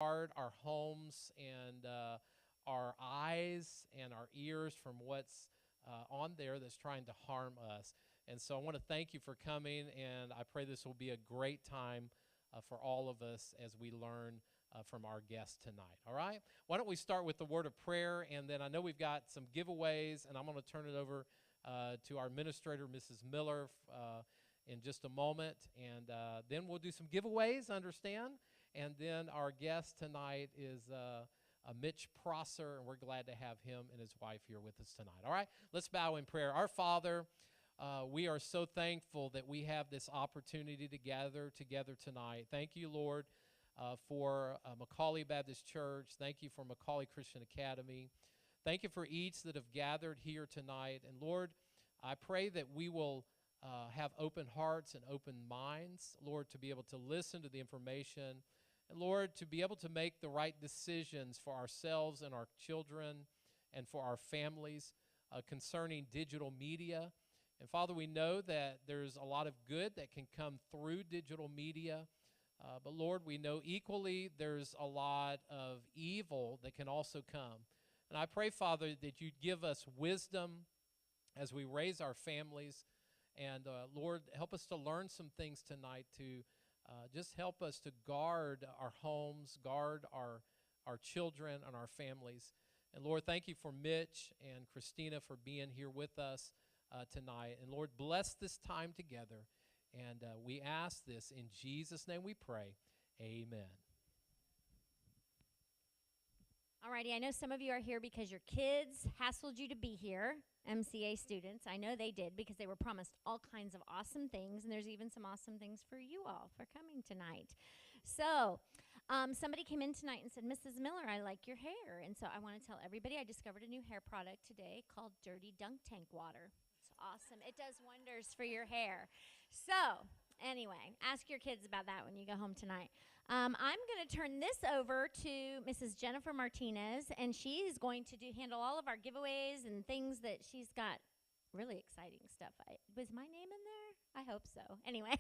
guard our homes and our eyes and our ears from what's on there that's trying to harm us. And so I want to thank you for coming, and I pray this will be a great time for all of us as we learn from our guest tonight. All right? Why don't we start with the word of prayer, and then I know we've got some giveaways, and I'm going to turn it over to our administrator, Mrs. Miller, in just a moment, and then we'll do some giveaways, understand? And then our guest tonight is Mitch Prosser, and we're glad to have him and his wife here with us tonight. All right? Let's bow in prayer. Our Father, we are so thankful that we have this opportunity to gather together tonight. Thank you, Lord, for McCauley Baptist Church. Thank you for McCauley Christian Academy. Thank you for each that have gathered here tonight. And Lord, I pray that we will have open hearts and open minds, Lord, to be able to listen to the information. And Lord, to be able to make the right decisions for ourselves and our children and for our families concerning digital media. And Father, we know that there's a lot of good that can come through digital media. But Lord, we know equally there's a lot of evil that can also come. And I pray, Father, that you'd give us wisdom as we raise our families. And Lord, help us to learn some things tonight to just help us to guard our homes, guard our children and our families. And Lord, thank you for Mitch and Christina for being here with us tonight. And Lord, bless this time together. And we ask this in Jesus' name we pray. Amen. Alrighty, I know some of you are here because your kids hassled you to be here, MCA students. I know they did because they were promised all kinds of awesome things, and there's even some awesome things for you all for coming tonight. So somebody came in tonight and said, Mrs. Miller, I like your hair. And so I want to tell everybody I discovered a new hair product today called Dirty Dunk Tank Water. It's awesome. It does wonders for your hair. So anyway, ask your kids about that when you go home tonight. I'm going to turn this over to Mrs. Jennifer Martinez, and she's going to handle all of our giveaways and things that she's got really exciting stuff. Was my name in there? I hope so. Anyway,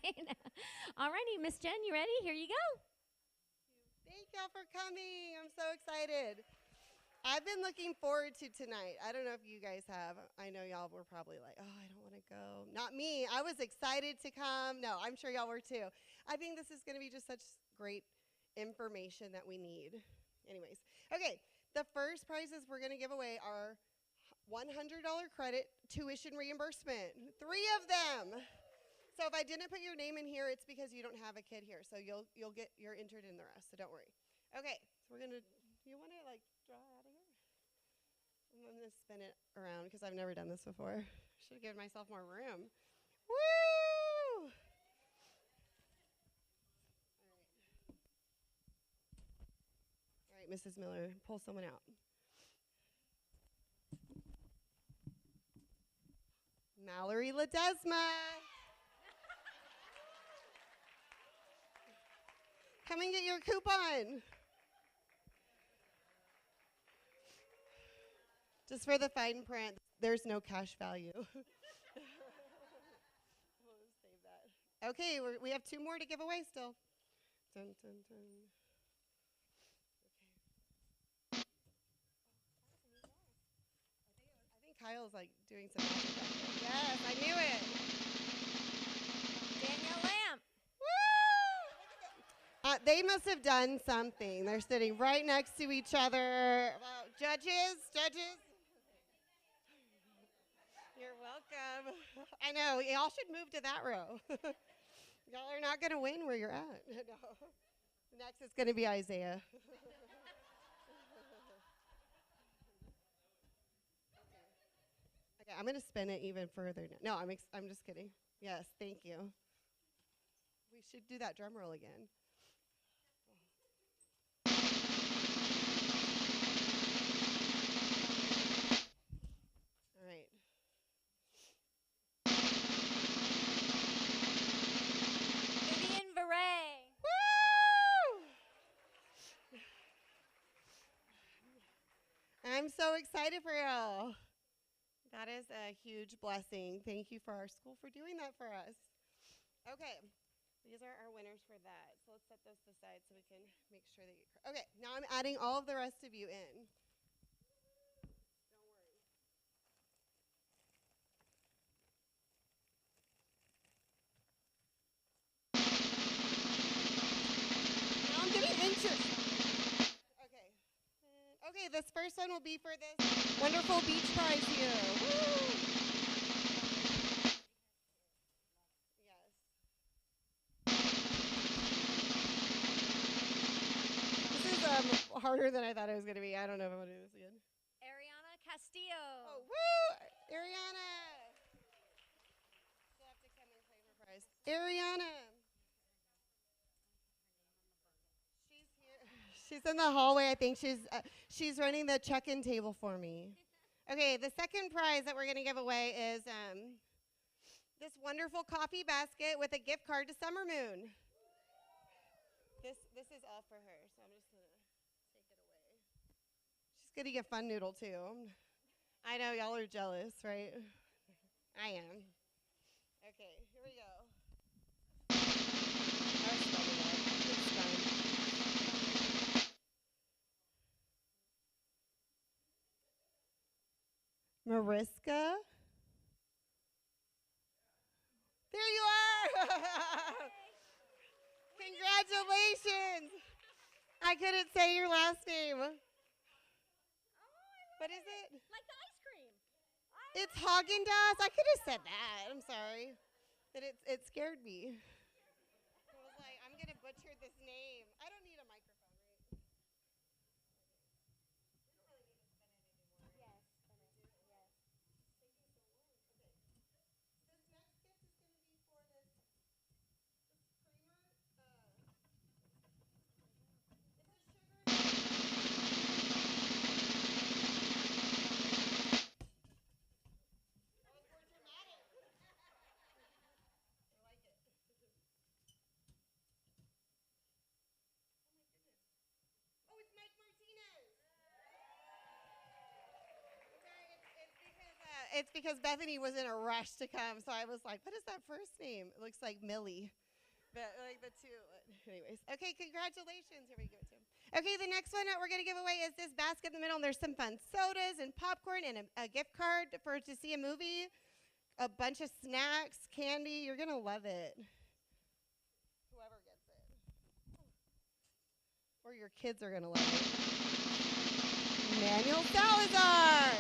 all righty, Miss Jen, you ready? Here you go. Thank y'all for coming. I'm so excited. I've been looking forward to tonight. I don't know if you guys have. I know y'all were probably like, oh, I don't want to go. Not me. I was excited to come. No, I'm sure y'all were too. I think this is going to be just such great information that we need. Anyways, okay, the first prizes we're going to give away are $100 credit tuition reimbursement. 3 of them. So if I didn't put your name in here, it's because you don't have a kid here. So you're entered in the rest, so don't worry. Okay, so we're going to, you want to like draw out of here? I'm going to spin it around because I've never done this before. Should have given myself more room. Woo! All right, Mrs. Miller, pull someone out. Mallory Ledesma. Come and get your coupon. Just for the fine print, there's no cash value. We'll save that. Okay, we have 2 more to give away still. Dun, dun, dun. Okay. I think Kyle's like doing some magic back there. Yes, I knew it. Danielle Lamp. Woo! They must have done something. They're sitting right next to each other. Judges. You're welcome. I know. Y'all should move to that row. Y'all are not going to win where you're at. No. Next is going to be Isaiah. Okay, I'm going to spin it even further now. No, I'm just kidding. Yes, thank you. We should do that drum roll again. All right. Vivian Veray. Woo! I'm so excited for y'all. That is a huge blessing. Thank you for our school for doing that for us. Okay, These are our winners for that. So let's set those aside so we can make sure they get. Okay, now I'm adding all of the rest of you in. Don't worry. Now I'm getting anxious. Okay. Okay, this first one will be for this wonderful beach prize here. Woo! Harder than I thought it was going to be. I don't know if I want to do this again. Ariana Castillo. Oh, woo! Ariana. She'll have to come and claim her prize. Ariana. She's here. She's in the hallway. I think she's running the check-in table for me. Okay, the second prize that we're going to give away is this wonderful coffee basket with a gift card to Summer Moon. This is all for her, so I'm just going to take it away. She's getting a fun noodle, too. I know, y'all are jealous, right? I am. Okay, here we go. I was spelling it out. It's fun. Mariska? There you are! Congratulations! I couldn't say your last name. What is it? Like the ice cream. It's Haagen-Dazs. I could have said that. I'm sorry. But it scared me. I was like, I'm going to butcher this name. I don't need a microphone, right? We don't really need to spin it anymore. Yes, spin it. Yes. Taking so long. Okay. This next gift is going to be for this creamer. It's a sugar. It's because Bethany was in a rush to come, so I was like, what is that first name? It looks like Millie. But like the two. Anyways. Okay, congratulations. Here we go, Tim. Okay, the next one that we're going to give away is this basket in the middle. And there's some fun sodas and popcorn and a gift card to see a movie, a bunch of snacks, candy. You're going to love it. Whoever gets it. Or your kids are going to love it. Manuel Salazar.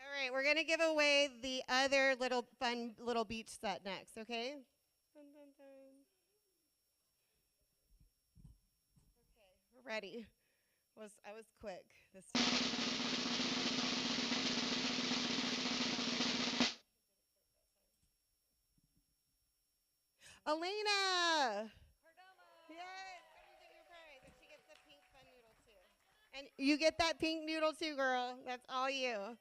All right, we're going to give away the other fun little beach set next, okay? Dun, dun, dun. Okay, we're ready. I was quick this time. Elena! Yes, come and get your prize. And she gets the pink fun noodle too. And you get that pink noodle too, girl. That's all you.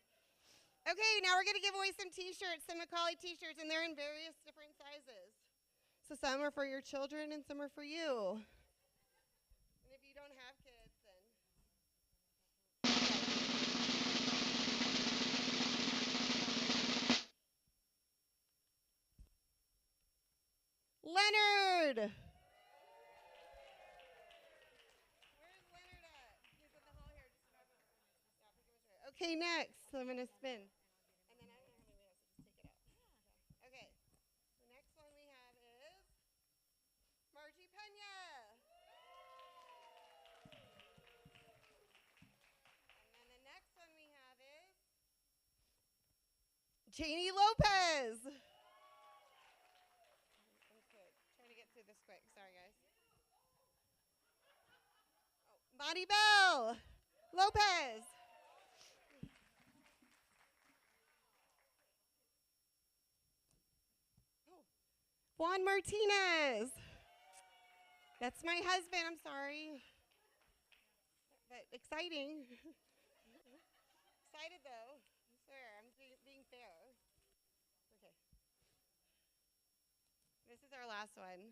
Okay, now we're going to give away some t-shirts, some Macaulay t-shirts, and they're in various different sizes. So some are for your children and some are for you. And if you don't have kids, then... Leonard! Where's Leonard at? He's in the hall here. Just grab him. Okay, next. So I'm going to spin. And then I don't know how many we have, so just take it out. Okay. The next one we have is Margie Pena. And then the next one we have is Janie Lopez. I'm quick. Trying to get through this quick. Sorry, guys. Oh, Bonnie Bell Lopez. Juan Martinez. That's my husband. I'm sorry. But exciting. Excited, though. I swear, I'm being fair. Okay. This is our last one.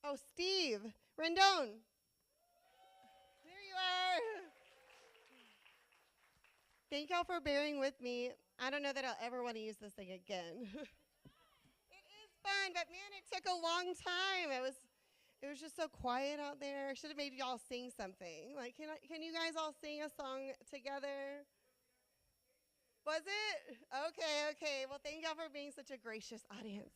Oh, Steve Rendon. There you are. Thank y'all for bearing with me. I don't know that I'll ever want to use this thing again. It is fun, but man, it took a long time. It was just so quiet out there. I should have made y'all sing something. Like, can you guys all sing a song together? Was it? Okay, okay. Well, thank y'all for being such a gracious audience.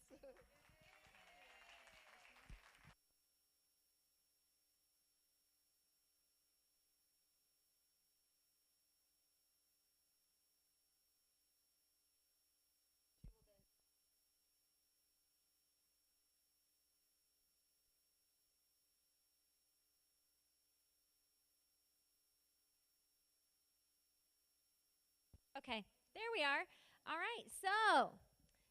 Okay, there we are. All right, so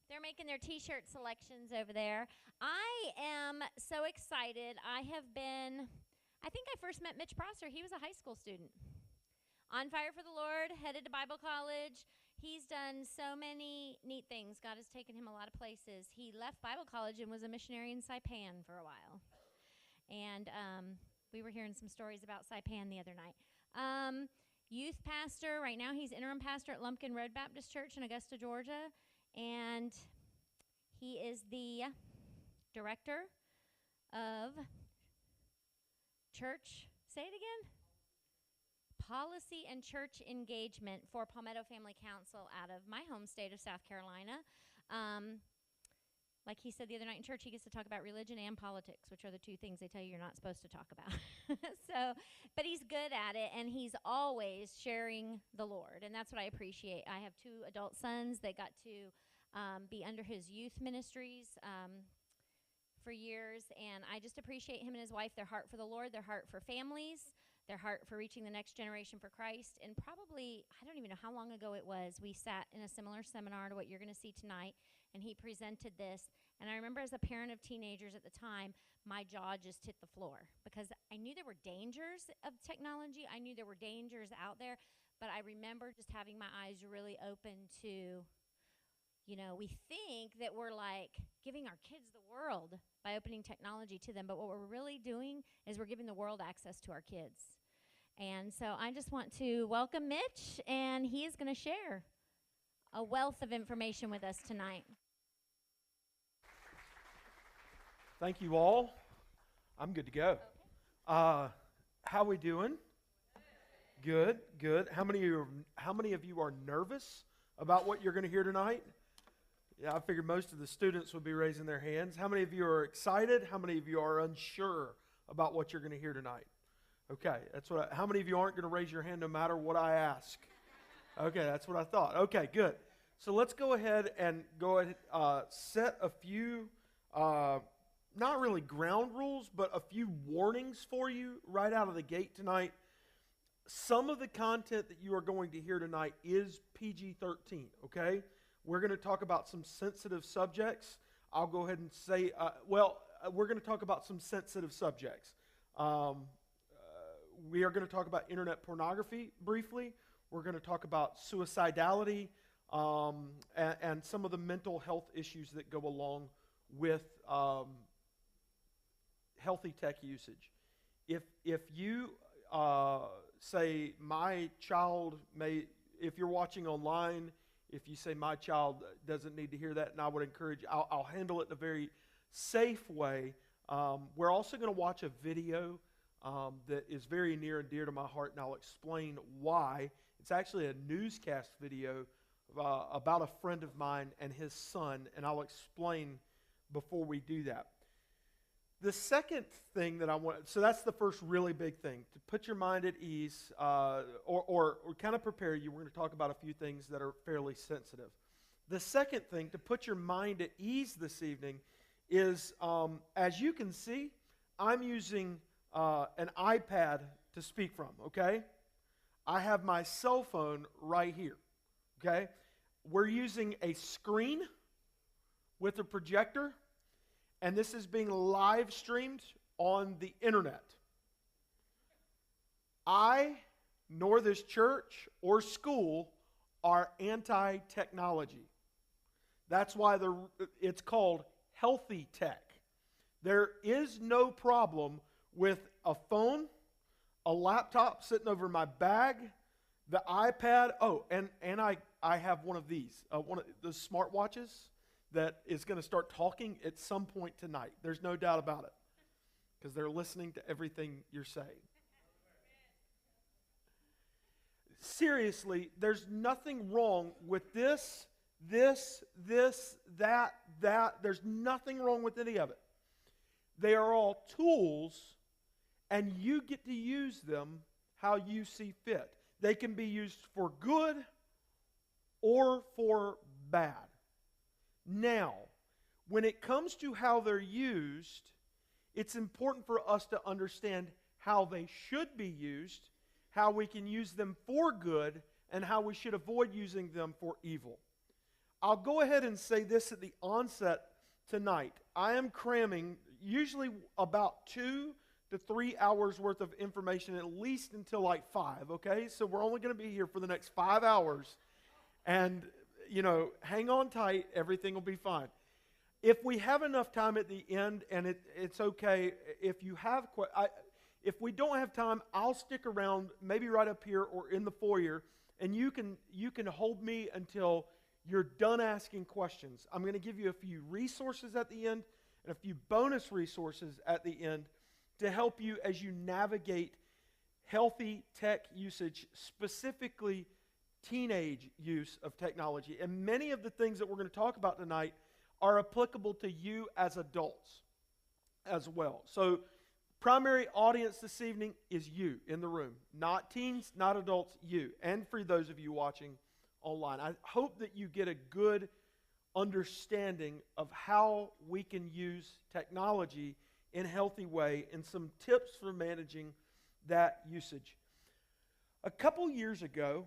they're making their T-shirt selections over there. I am so excited. I think I first met Mitch Prosser. He was a high school student. On fire for the Lord, headed to Bible college. He's done so many neat things. God has taken him a lot of places. He left Bible college and was a missionary in Saipan for a while. And we were hearing some stories about Saipan the other night. Youth pastor. Right now he's interim pastor at Lumpkin Road Baptist Church in Augusta, Georgia. And he is the director of church, say it again, policy and church engagement for Palmetto Family Council out of my home state of South Carolina. Like he said the other night in church, he gets to talk about religion and politics, which are the two things they tell you you're not supposed to talk about. But he's good at it, and he's always sharing the Lord, and that's what I appreciate. I have 2 adult sons that got to be under his youth ministries for years, and I just appreciate him and his wife, their heart for the Lord, their heart for families, their heart for reaching the next generation for Christ. And probably, I don't even know how long ago it was, we sat in a similar seminar to what you're going to see tonight, and he presented this. And I remember as a parent of teenagers at the time, my jaw just hit the floor because I knew there were dangers of technology. I knew there were dangers out there, but I remember just having my eyes really open to, we think that we're like giving our kids the world by opening technology to them, but what we're really doing is we're giving the world access to our kids. And so I just want to welcome Mitch, and he is going to share a wealth of information with us tonight. Thank you all. I'm good to go. Okay. How we doing? Good, good. How many of you are nervous about what you're going to hear tonight? Yeah, I figured most of the students would be raising their hands. How many of you are excited? How many of you are unsure about what you're going to hear tonight? Okay, how many of you aren't going to raise your hand no matter what I ask? Okay, that's what I thought. Okay, good. So let's go ahead and set a few, not really ground rules, but a few warnings for you right out of the gate tonight. Some of the content that you are going to hear tonight is PG-13, okay? We're going to talk about some sensitive subjects. I'll go ahead and say, we're going to talk about some sensitive subjects. We are going to talk about internet pornography briefly. We're going to talk about suicidality and some of the mental health issues that go along with healthy tech usage. If you say my child if you're watching online, if you say my child doesn't need to hear that, and I would encourage, I'll handle it in a very safe way. We're also going to watch a video that is very near and dear to my heart, and I'll explain why. It's actually a newscast video about a friend of mine and his son, and I'll explain before we do that. The second thing that I want, so that's the first really big thing, to put your mind at ease or kind of prepare you. We're going to talk about a few things that are fairly sensitive. The second thing, to put your mind at ease this evening, is as you can see, I'm using an iPad to speak from, okay? I have my cell phone right here, okay? We're using a screen with a projector, and this is being live streamed on the internet. I, nor this church or school, are anti-technology. That's why it's called healthy tech. There is no problem with a phone, a laptop sitting over my bag, the iPad. Oh, and I I have one of these, one of the smartwatches that is going to start talking at some point tonight. There's no doubt about it, because they're listening to everything you're saying. Seriously, there's nothing wrong with this, that. There's nothing wrong with any of it. They are all tools, and you get to use them how you see fit. They can be used for good or for bad. Now, when it comes to how they're used, it's important for us to understand how they should be used, how we can use them for good, and how we should avoid using them for evil. I'll go ahead and say this at the onset tonight. I am cramming usually about 2 to 3 hours worth of information, at least until like 5, okay? So we're only going to be here for the next 5 hours. And, hang on tight, everything will be fine. If we have enough time at the end, and it's okay, if you have if we don't have time, I'll stick around, maybe right up here or in the foyer, and you can hold me until you're done asking questions. I'm going to give you a few resources at the end and a few bonus resources at the end to help you as you navigate healthy tech usage, specifically teenage use of technology. And many of the things that we're going to talk about tonight are applicable to you as adults as well. So primary audience this evening is you in the room. Not teens, not adults, you. And for those of you watching online, I hope that you get a good understanding of how we can use technology in a healthy way and some tips for managing that usage. A couple years ago,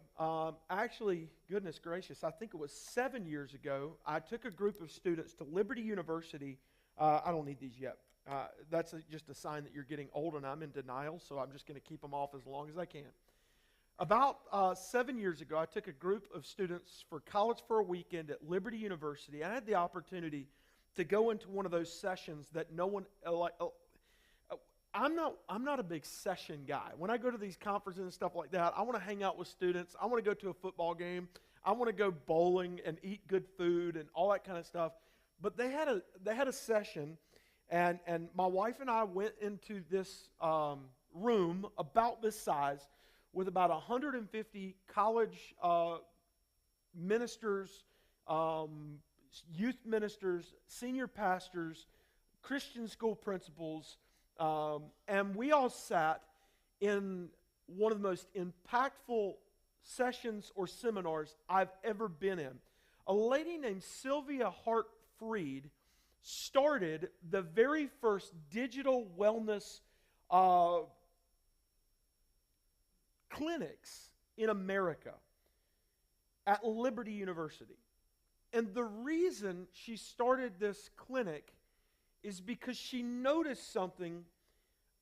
actually, goodness gracious, I think it was 7 years ago, I took a group of students to Liberty University. I don't need these yet. That's just a sign that you're getting old, and I'm in denial, so I'm just going to keep them off as long as I can. About 7 years ago, I took a group of students for college for a weekend at Liberty University. I had the opportunity to go into one of those sessions that no one I'm not a big session guy. When I go to these conferences and stuff like that, I want to hang out with students. I want to go to a football game. I want to go bowling and eat good food and all that kind of stuff. But they had a session, and my wife and I went into this room about this size with about 150 college ministers, youth ministers, senior pastors, Christian school principals, and we all sat in one of the most impactful sessions or seminars I've ever been in. A lady named Sylvia Hart-Freed started the very first digital wellness clinics in America at Liberty University. And the reason she started this clinic is because she noticed something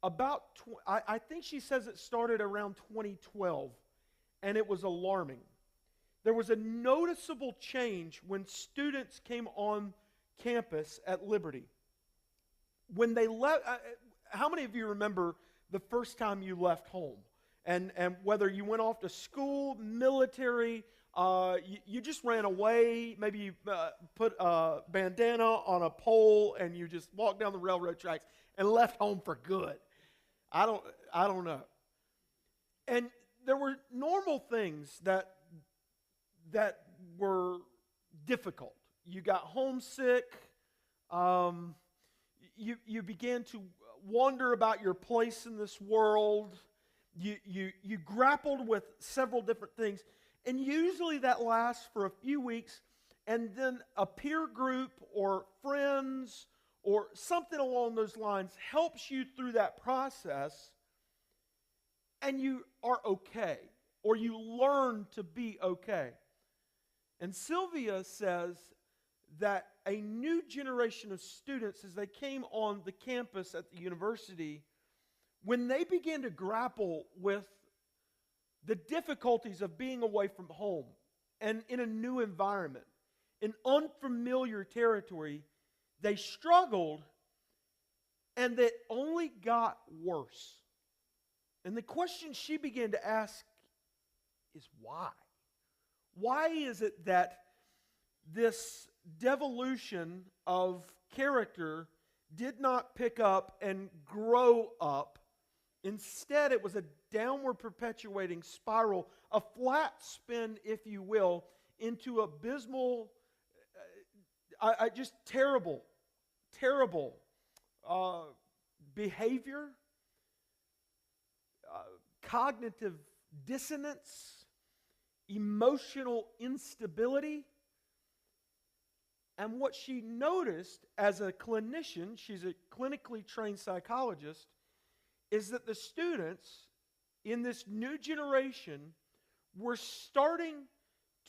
about, I think she says it started around 2012, and it was alarming. There was a noticeable change when students came on campus at Liberty. When they left, how many of you remember the first time you left home? And whether you went off to school, military, you just ran away, maybe you put a bandana on a pole and you just walked down the railroad tracks and left home for good. I don't know. And there were normal things that were difficult. You got homesick. You began to wonder about your place in this world. You grappled with several different things. And usually that lasts for a few weeks, and then a peer group or friends or something along those lines helps you through that process, and you are okay, or you learn to be okay. And Sylvia says that a new generation of students, as they came on the campus at the university, when they began to grapple with the difficulties of being away from home and in a new environment, in unfamiliar territory, they struggled, and that only got worse. And the question she began to ask is why? Why is it that this devolution of character did not pick up and grow up? Instead, it was a downward perpetuating spiral, a flat spin, if you will, into abysmal, just terrible behavior, cognitive dissonance, emotional instability. And what she noticed as a clinician, she's a clinically trained psychologist, is that the students in this new generation were starting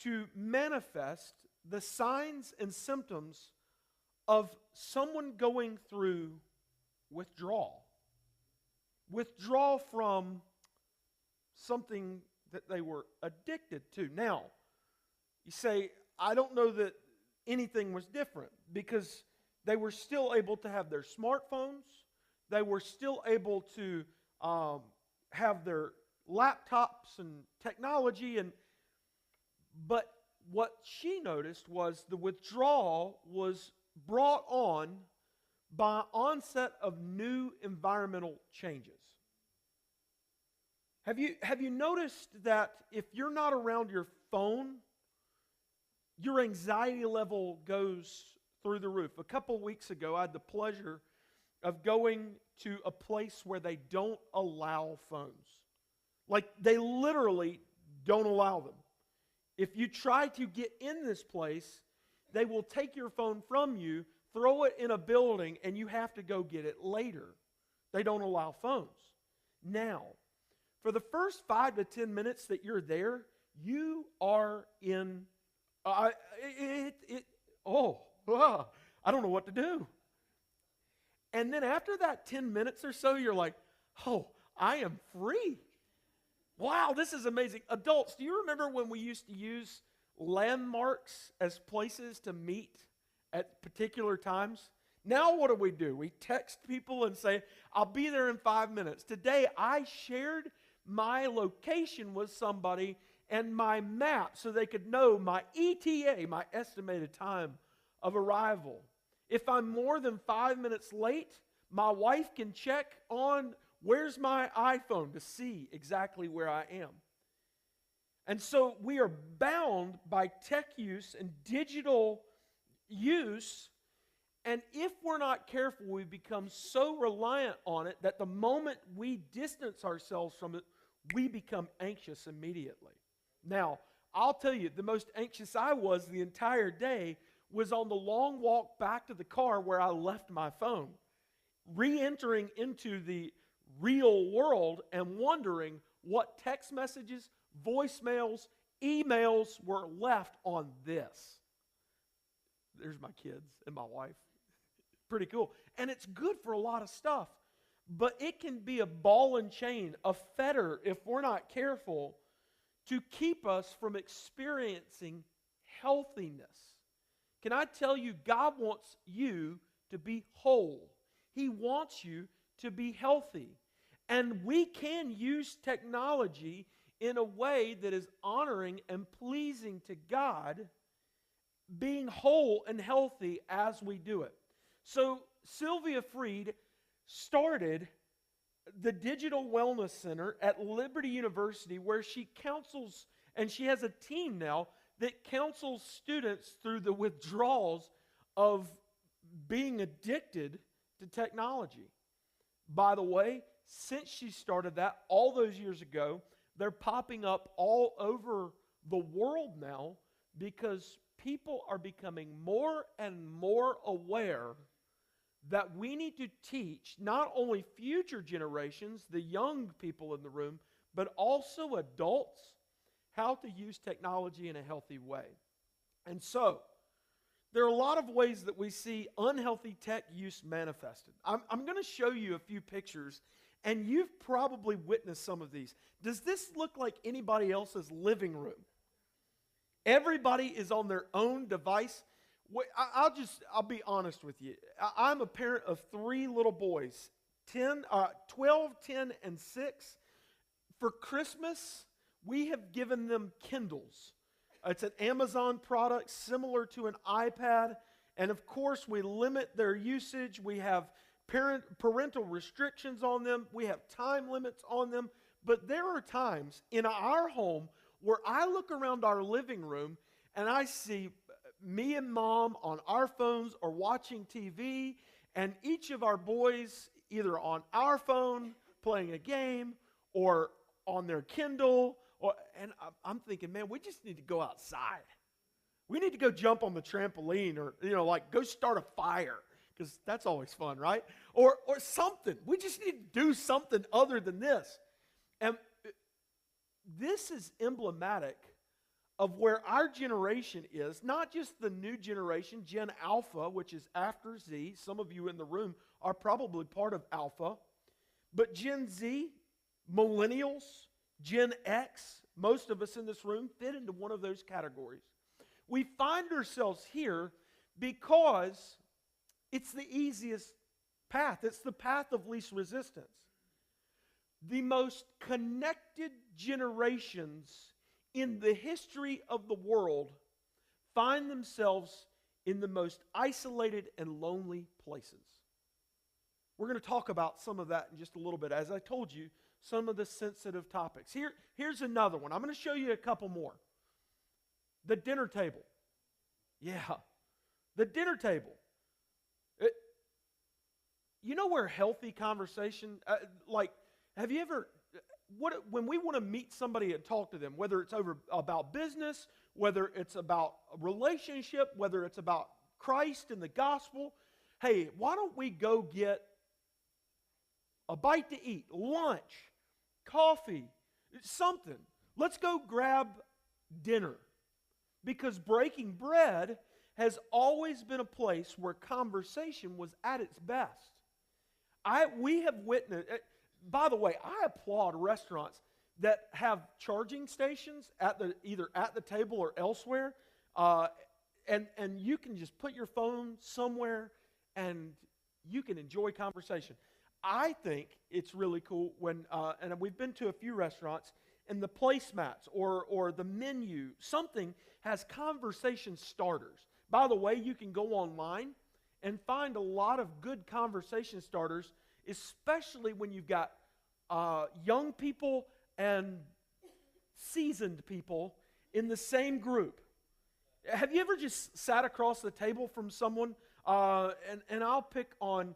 to manifest the signs and symptoms of someone going through withdrawal. Withdrawal from something that they were addicted to. Now, you say, I don't know that anything was different, because they were still able to have their smartphones. They were still able to have their laptops and technology, but what she noticed was the withdrawal was brought on by onset of new environmental changes. Have you noticed that if you're not around your phone, your anxiety level goes through the roof? A couple weeks ago, I had the pleasure of going to a place where they don't allow phones. Like, they literally don't allow them. If you try to get in this place, they will take your phone from you, throw it in a building, and you have to go get it later. They don't allow phones. Now, for the first 5 to 10 minutes that you're there, you are in, I don't know what to do. And then after that 10 minutes or so, you're like, oh, I am free. Wow, this is amazing. Adults, do you remember when we used to use landmarks as places to meet at particular times? Now what do? We text people and say, I'll be there in 5 minutes. Today, I shared my location with somebody and my map so they could know my ETA, my estimated time of arrival. If I'm more than 5 minutes late, my wife can check on where's my iPhone to see exactly where I am. And so we are bound by tech use and digital use, and if we're not careful, we become so reliant on it that the moment we distance ourselves from it, we become anxious immediately. Now, I'll tell you, the most anxious I was the entire day was on the long walk back to the car where I left my phone, re-entering into the real world and wondering what text messages, voicemails, emails were left on this. There's my kids and my wife. Pretty cool. And it's good for a lot of stuff. But it can be a ball and chain, a fetter, if we're not careful, to keep us from experiencing healthiness. Can I tell you, God wants you to be whole. He wants you to be healthy. And we can use technology in a way that is honoring and pleasing to God, being whole and healthy as we do it. So Sylvia Freed started the Digital Wellness Center at Liberty University, where she counsels, and she has a team now that counsels students through the withdrawals of being addicted to technology. By the way, since she started that all those years ago, they're popping up all over the world now because people are becoming more and more aware that we need to teach not only future generations, the young people in the room, but also adults, how to use technology in a healthy way. And so, there are a lot of ways that we see unhealthy tech use manifested. I'm going to show you a few pictures, and you've probably witnessed some of these. Does this look like anybody else's living room? Everybody is on their own device. I'll be honest with you. I'm a parent of 3 little boys, 12, 10, and 6. For Christmas, we have given them Kindles It's an Amazon product similar to an iPad. And of course, we limit their usage. We have parental restrictions on them. We have time limits on them. But there are times in our home where I look around our living room and I see me and Mom on our phones or watching TV, and each of our boys either on our phone playing a game or on their Kindle. And I'm thinking, man, we just need to go outside. We need to go jump on the trampoline or, like go start a fire, because that's always fun, right? Or something. We just need to do something other than this. And this is emblematic of where our generation is, not just the new generation, Gen Alpha, which is after Z. Some of you in the room are probably part of Alpha. But Gen Z, Millennials, Gen X, most of us in this room fit into one of those categories. We find ourselves here because it's the easiest path. It's the path of least resistance. The most connected generations in the history of the world find themselves in the most isolated and lonely places. We're going to talk about some of that in just a little bit. As I told you, some of the sensitive topics. Here's another one. I'm going to show you a couple more. The dinner table. Yeah, the dinner table. You know where healthy conversation, have you ever, when we want to meet somebody and talk to them, whether it's about business, whether it's about a relationship, whether it's about Christ and the gospel, hey, why don't we go get a bite to eat, lunch, coffee, something. Let's go grab dinner. Because breaking bread has always been a place where conversation was at its best. We have witnessed, by the way, I applaud restaurants that have charging stations either at the table or elsewhere, and you can just put your phone somewhere and you can enjoy conversation. I think it's really cool when, and we've been to a few restaurants, and the placemats or the menu, something has conversation starters. By the way, you can go online and find a lot of good conversation starters, especially when you've got young people and seasoned people in the same group. Have you ever just sat across the table from someone, and I'll pick on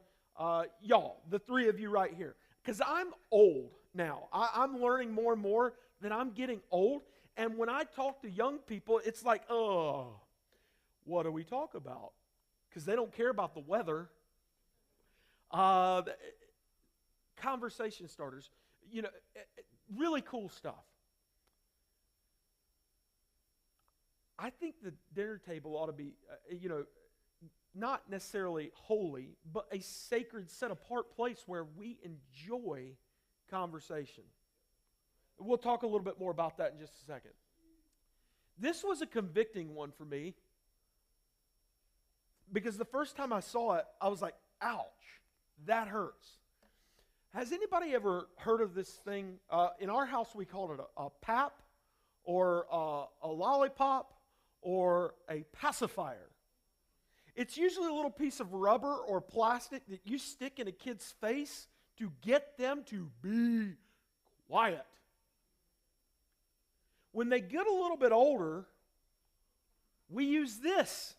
y'all, the three of you right here, because I'm old now. I'm learning more and more that I'm getting old, and when I talk to young people, it's like, oh, what do we talk about? Because they don't care about the weather. Conversation starters, really cool stuff. I think the dinner table ought to be, not necessarily holy, but a sacred, set-apart place where we enjoy conversation. We'll talk a little bit more about that in just a second. This was a convicting one for me because the first time I saw it, I was like, ouch, that hurts. Has anybody ever heard of this thing? In our house, we called it a pap or a lollipop or a pacifier. It's usually a little piece of rubber or plastic that you stick in a kid's face to get them to be quiet. When they get a little bit older, we use this,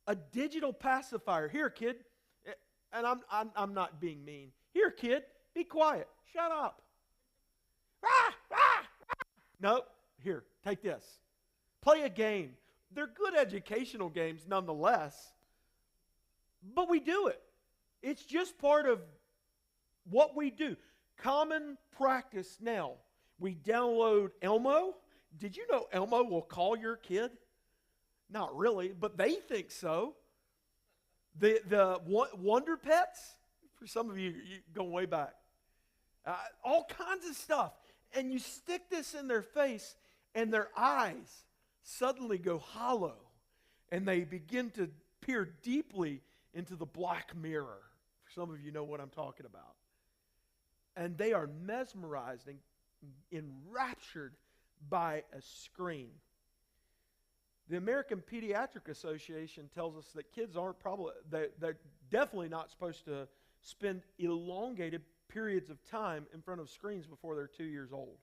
a digital pacifier. Here, kid, and I'm not being mean. Here, kid, be quiet. Shut up. Ah, ah, ah. Nope. Here, take this. Play a game. They're good educational games nonetheless, but we do it. It's just part of what we do. Common practice now. We download Elmo. Did you know Elmo will call your kid? Not really, but they think so. The Wonder Pets, for some of you going way back. All kinds of stuff. And you stick this in their face, and their eyes suddenly go hollow, and they begin to peer deeply into the black mirror. Some of you know what I'm talking about. And they are mesmerized and enraptured by a screen. The American Pediatric Association tells us that kids aren't probably, they're definitely not supposed to spend elongated periods of time in front of screens before they're 2 years old.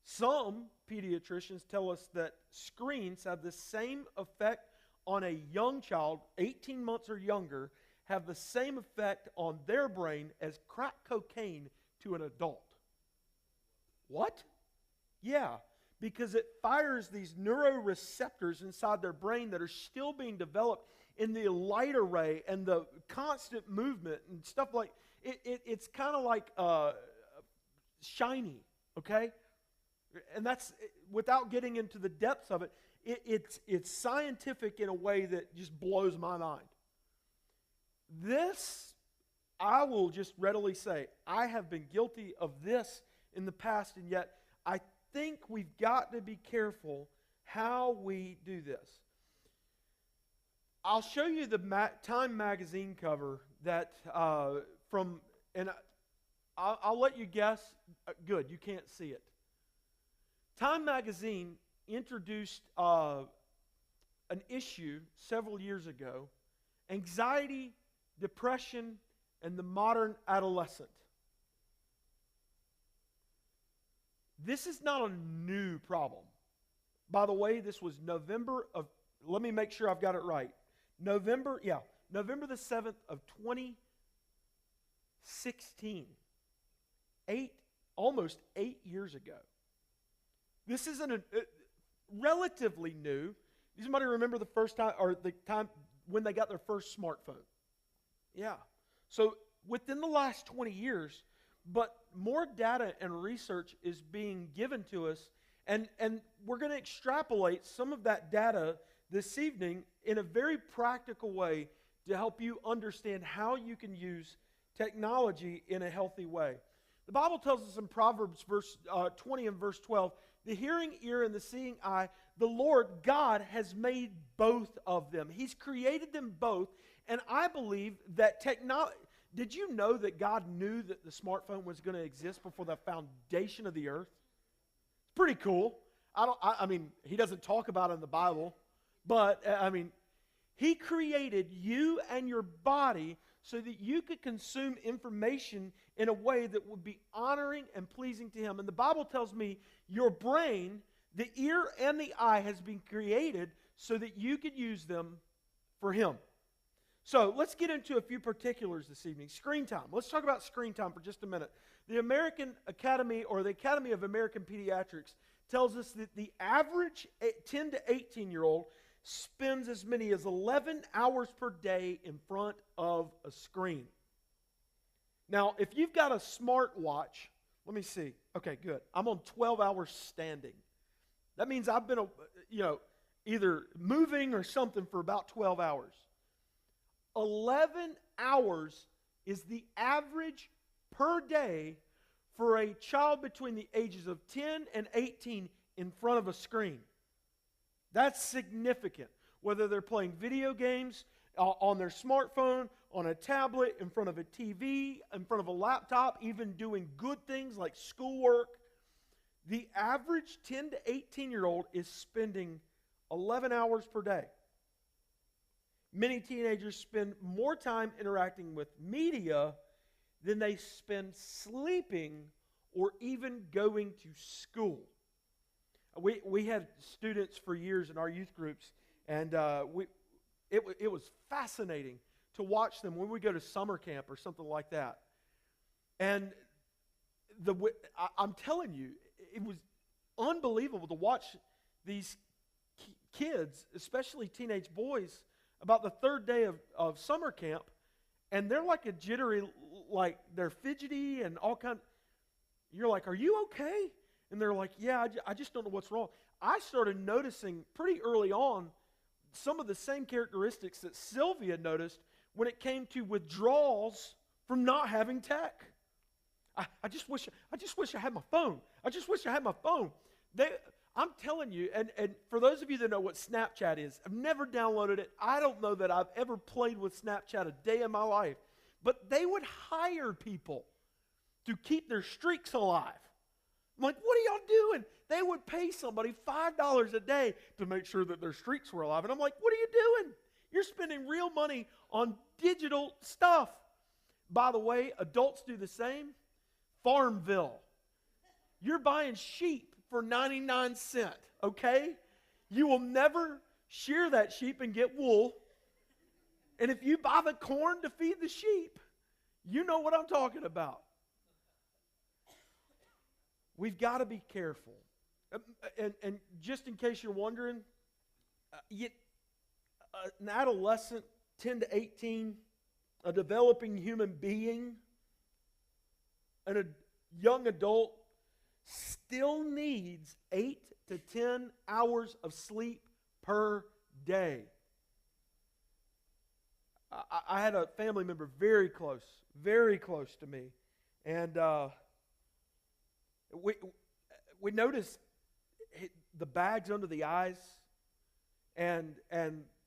Some pediatricians tell us that screens have the same effect on a young child, 18 months or younger, have the same effect on their brain as crack cocaine to an adult. What? Yeah, because it fires these neuroreceptors inside their brain that are still being developed in the light array and the constant movement and stuff like it's kind of like shiny, okay? And that's, without getting into the depths of it, it's scientific in a way that just blows my mind. This, I will just readily say, I have been guilty of this in the past, and yet I think we've got to be careful how we do this. I'll show you the Time magazine cover that and I'll let you guess. Good, you can't see it. Time magazine introduced an issue several years ago, Anxiety, Depression, and the Modern Adolescent. This is not a new problem. By the way, this was November of, let me make sure I've got it right. November the 7th of 2016. Almost 8 years ago. This isn't relatively new. Does anybody remember the first time, or the time when they got their first smartphone? Yeah. So within the last 20 years, but more data and research is being given to us, and we're going to extrapolate some of that data this evening in a very practical way to help you understand how you can use technology in a healthy way. The Bible tells us in Proverbs 20 and verse 12, the hearing ear and the seeing eye, the Lord God has made both of them. He's created them both, and I believe that technology... Did you know that God knew that the smartphone was going to exist before the foundation of the earth? It's pretty cool. I mean, he doesn't talk about it in the Bible, but, he created you and your body so that you could consume information in a way that would be honoring and pleasing to him. And the Bible tells me your brain, the ear and the eye, has been created so that you could use them for him. So let's get into a few particulars this evening. Screen time. Let's talk about screen time for just a minute. The American Academy, or the Academy of American Pediatrics, tells us that the average 10 to 18-year-old spends as many as 11 hours per day in front of a screen. Now, if you've got a smartwatch, let me see. Okay, good. I'm on 12 hours standing. That means I've been, either moving or something for about 12 hours. 11 hours is the average per day for a child between the ages of 10 and 18 in front of a screen. That's significant. Whether they're playing video games on their smartphone, on a tablet, in front of a TV, in front of a laptop, even doing good things like schoolwork, the average 10 to 18-year-old is spending 11 hours per day. Many teenagers spend more time interacting with media than they spend sleeping or even going to school. We had students for years in our youth groups, and it was fascinating to watch them when we go to summer camp or something like that. And I'm telling you, it was unbelievable to watch these kids, especially teenage boys, about the third day of summer camp, and they're like a jittery, like they're fidgety and all kind. You're like, are you okay? And they're like, yeah, I just don't know what's wrong. I started noticing pretty early on some of the same characteristics that Sylvia noticed when it came to withdrawals from not having tech. I just wish I had my phone. I just wish I had my phone. I'm telling you, and for those of you that know what Snapchat is, I've never downloaded it. I don't know that I've ever played with Snapchat a day in my life. But they would hire people to keep their streaks alive. I'm like, what are y'all doing? They would pay somebody $5 a day to make sure that their streaks were alive. And I'm like, what are you doing? You're spending real money on digital stuff. By the way, adults do the same. Farmville. You're buying sheep for 99 cents, okay? You will never shear that sheep and get wool. And if you buy the corn to feed the sheep, you know what I'm talking about. We've got to be careful. And just in case you're wondering, an adolescent, 10 to 18, a developing human being, and a young adult still needs 8 to 10 hours of sleep per day. I had a family member very close to me, and we noticed the bags under the eyes and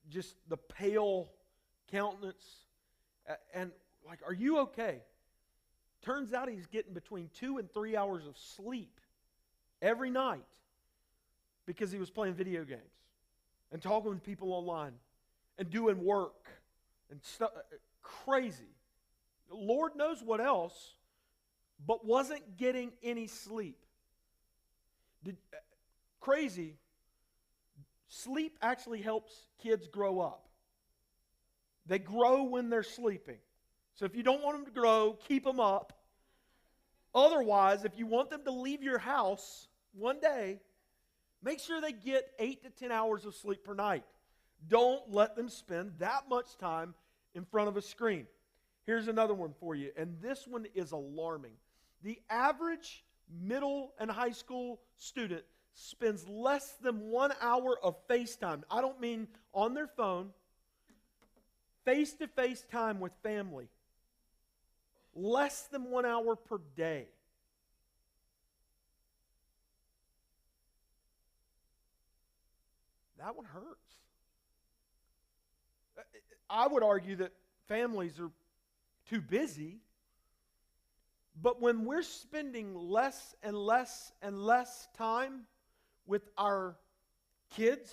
just the pale countenance, and like, are you okay? Turns out he's getting between 2 and 3 hours of sleep every night because he was playing video games and talking with people online and doing work and stuff. Crazy. Lord knows what else, but wasn't getting any sleep. Crazy. Sleep actually helps kids grow up. They grow when they're sleeping. So if you don't want them to grow, keep them up. Otherwise, if you want them to leave your house one day, make sure they get 8 to 10 hours of sleep per night. Don't let them spend that much time in front of a screen. Here's another one for you, and this one is alarming. The average middle and high school student spends less than 1 hour of FaceTime. I don't mean on their phone. Face-to-face time with family. Less than 1 hour per day. That one hurts. I would argue that families are too busy, but when we're spending less and less and less time with our kids,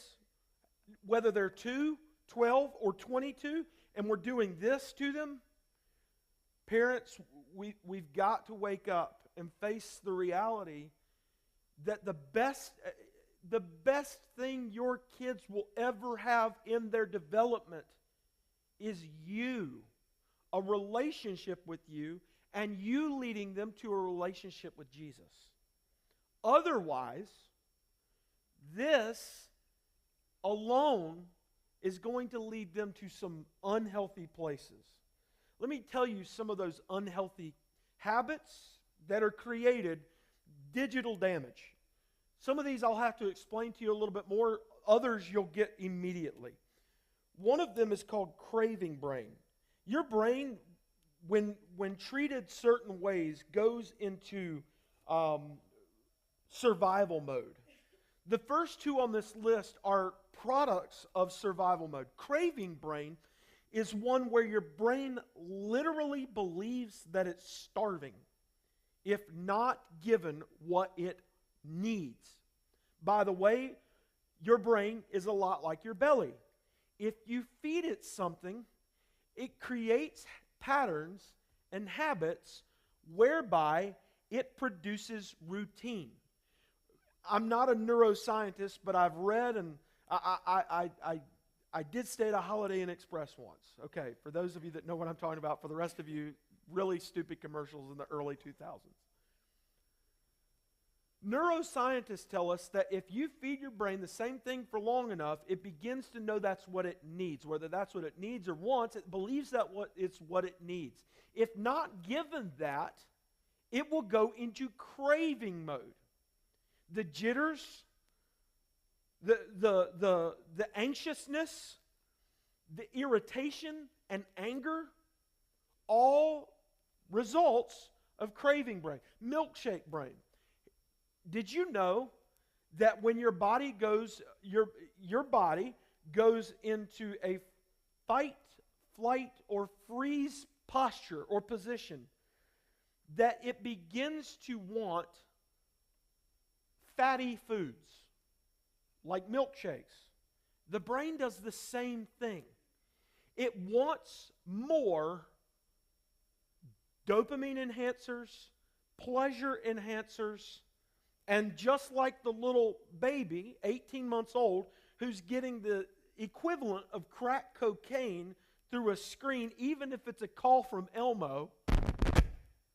whether they're 2, 12, or 22, and we're doing this to them, parents, we've got to wake up and face the reality that the best thing your kids will ever have in their development is you, a relationship with you, and you leading them to a relationship with Jesus. Otherwise, this alone is going to lead them to some unhealthy places. Let me tell you some of those unhealthy habits that are created, digital damage. Some of these I'll have to explain to you a little bit more. Others you'll get immediately. One of them is called craving brain. Your brain, when treated certain ways, goes into survival mode. The first two on this list are products of survival mode. Craving brain is one where your brain literally believes that it's starving if not given what it needs. By the way, your brain is a lot like your belly. If you feed it something, it creates patterns and habits whereby it produces routine. I'm not a neuroscientist, but I've read, and I did stay at a Holiday Inn Express once. Okay, for those of you that know what I'm talking about, for the rest of you, really stupid commercials in the early 2000s. Neuroscientists tell us that if you feed your brain the same thing for long enough, it begins to know that's what it needs. Whether that's what it needs or wants, it believes that it's what it needs. If not given that, it will go into craving mode. The jitters, the anxiousness, the irritation and anger, all results of craving brain. Milkshake brain. Did you know that when your body goes into a fight, flight, or freeze posture or position, that it begins to want fatty foods, like milkshakes, the brain does the same thing. It wants more dopamine enhancers, pleasure enhancers, and just like the little baby, 18 months old, who's getting the equivalent of crack cocaine through a screen, even if it's a call from Elmo.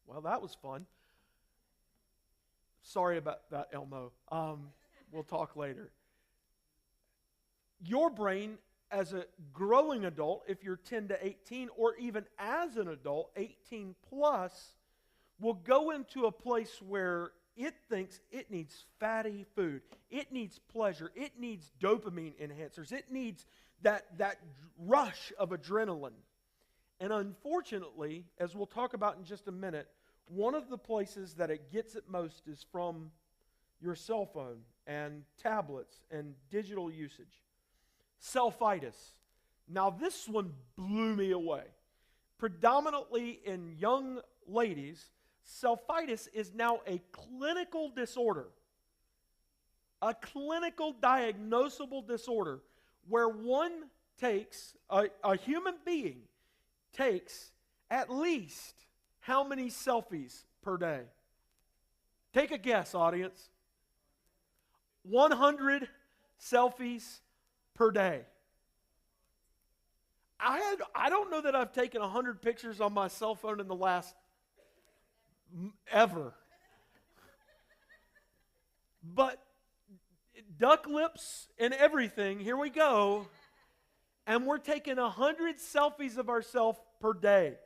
Well, that was fun. Sorry about that, Elmo. We'll talk later. Your brain, as a growing adult, if you're 10 to 18, or even as an adult, 18 plus, will go into a place where it thinks it needs fatty food. It needs pleasure. It needs dopamine enhancers. It needs that rush of adrenaline. And unfortunately, as we'll talk about in just a minute, one of the places that it gets it most is from your cell phone and tablets and digital usage. Selfitis. Now, this one blew me away. Predominantly in young ladies, selfitis is now a clinical disorder. A clinical diagnosable disorder where one takes, a human being takes at least how many selfies per day? Take a guess, audience. 100 selfies per day. I don't know that I've taken 100 pictures on my cell phone in the last ever. But duck lips and everything, here we go. And we're taking 100 selfies of ourselves per day.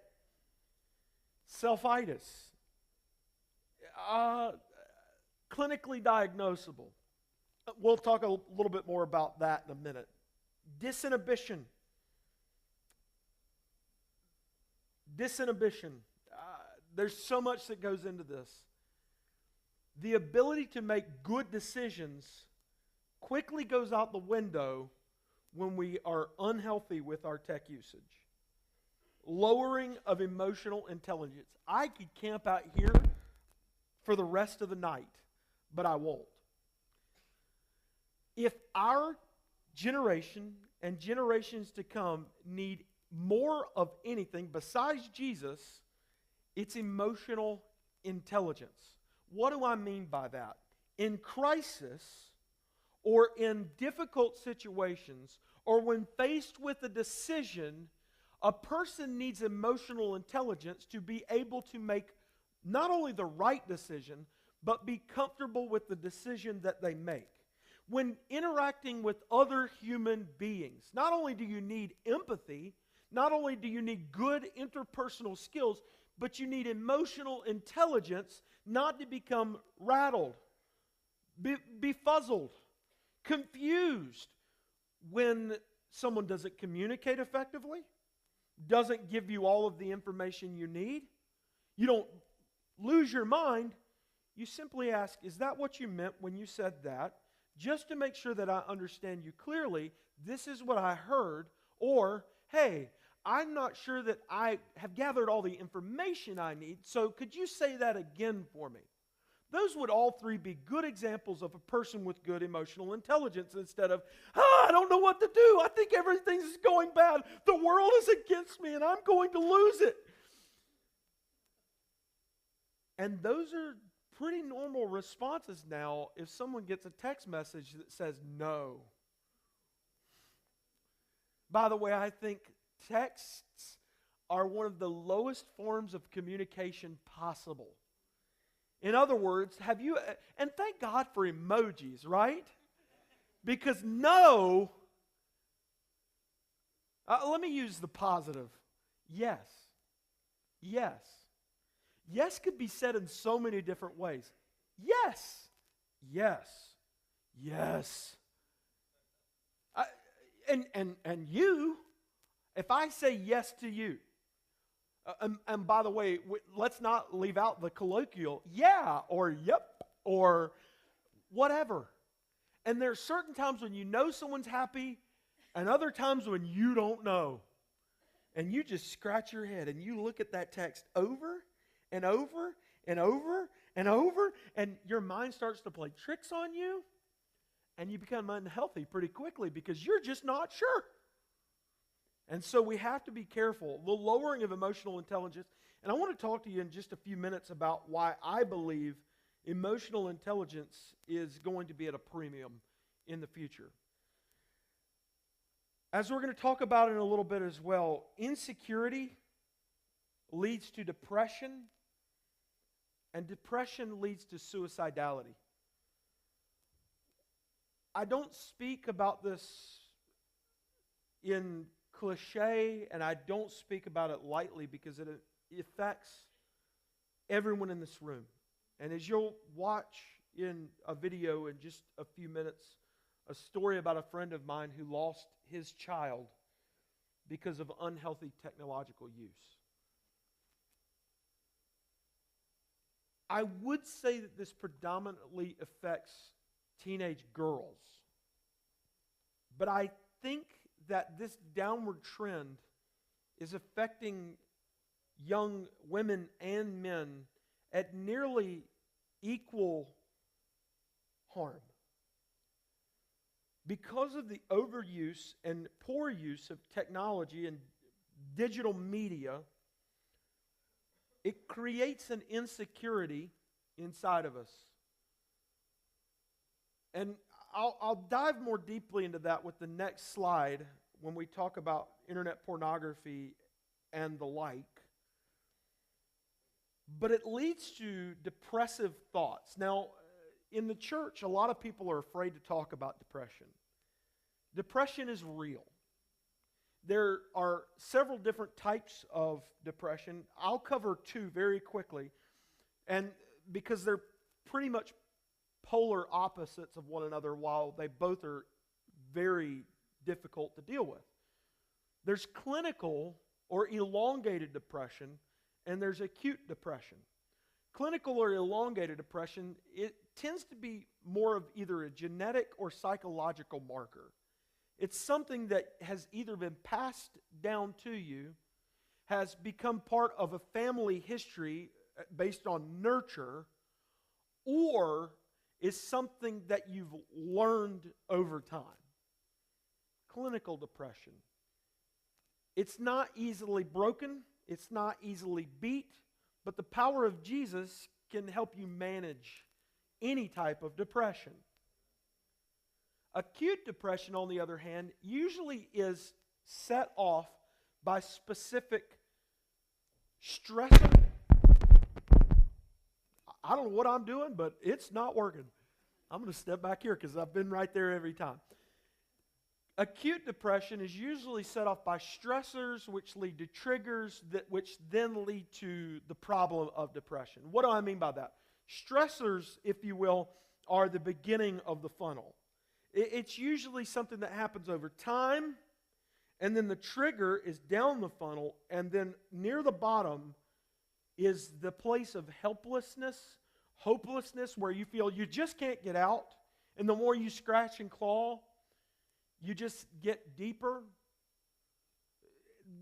Selfitis. Clinically diagnosable. We'll talk a little bit more about that in a minute. Disinhibition. Disinhibition. There's so much that goes into this. The ability to make good decisions quickly goes out the window when we are unhealthy with our tech usage. Lowering of emotional intelligence. I could camp out here for the rest of the night, but I won't. If our generation and generations to come need more of anything besides Jesus, it's emotional intelligence. What do I mean by that? In crisis or in difficult situations or when faced with a decision, a person needs emotional intelligence to be able to make not only the right decision, but be comfortable with the decision that they make. When interacting with other human beings, not only do you need empathy, not only do you need good interpersonal skills, but you need emotional intelligence not to become rattled, befuzzled, confused when someone doesn't communicate effectively, doesn't give you all of the information you need. You don't lose your mind. You simply ask, is that what you meant when you said that? Just to make sure that I understand you clearly, this is what I heard. Or, hey, I'm not sure that I have gathered all the information I need, so could you say that again for me? Those would all three be good examples of a person with good emotional intelligence instead of, I don't know what to do. I think everything's going bad. The world is against me and I'm going to lose it. And those are pretty normal responses now if someone gets a text message that says no. By the way, I think texts are one of the lowest forms of communication possible. In other words, and thank God for emojis, right? Because no, let me use the positive. Yes. Yes. Yes could be said in so many different ways. Yes. Yes. Yes. And you, if I say yes to you, and by the way, let's not leave out the colloquial, yeah, or yep, or whatever. And there are certain times when you know someone's happy, and other times when you don't know. And you just scratch your head, and you look at that text over and over and over and over, and your mind starts to play tricks on you, and you become unhealthy pretty quickly because you're just not sure. And so we have to be careful. The lowering of emotional intelligence, and I want to talk to you in just a few minutes about why I believe emotional intelligence is going to be at a premium in the future. As we're going to talk about in a little bit as well, insecurity leads to depression, and depression leads to suicidality. I don't speak about this in cliche, and I don't speak about it lightly because it affects everyone in this room. And as you'll watch in a video in just a few minutes, a story about a friend of mine who lost his child because of unhealthy technological use. I would say that this predominantly affects teenage girls, but I think that this downward trend is affecting young women and men at nearly equal harm. Because of the overuse and poor use of technology and digital media, it creates an insecurity inside of us. And I'll dive more deeply into that with the next slide when we talk about internet pornography and the like. But it leads to depressive thoughts. Now, in the church, a lot of people are afraid to talk about depression. Depression is real. There are several different types of depression. I'll cover two very quickly, and because they're pretty much polar opposites of one another, while they both are very difficult to deal with. There's clinical or elongated depression, and there's acute depression. Clinical or elongated depression, it tends to be more of either a genetic or psychological marker. It's something that has either been passed down to you, has become part of a family history based on nurture, or is something that you've learned over time. Clinical depression. It's not easily broken. It's not easily beat. But the power of Jesus can help you manage any type of depression. Acute depression, on the other hand, usually is set off by specific stressor. I don't know what I'm doing, but it's not working. I'm going to step back here because I've been right there every time. Acute depression is usually set off by stressors which lead to triggers which then lead to the problem of depression. What do I mean by that? Stressors, if you will, are the beginning of the funnel. It's usually something that happens over time, and then the trigger is down the funnel, and then near the bottom is the place of helplessness, hopelessness, where you feel you just can't get out, and the more you scratch and claw, you just get deeper.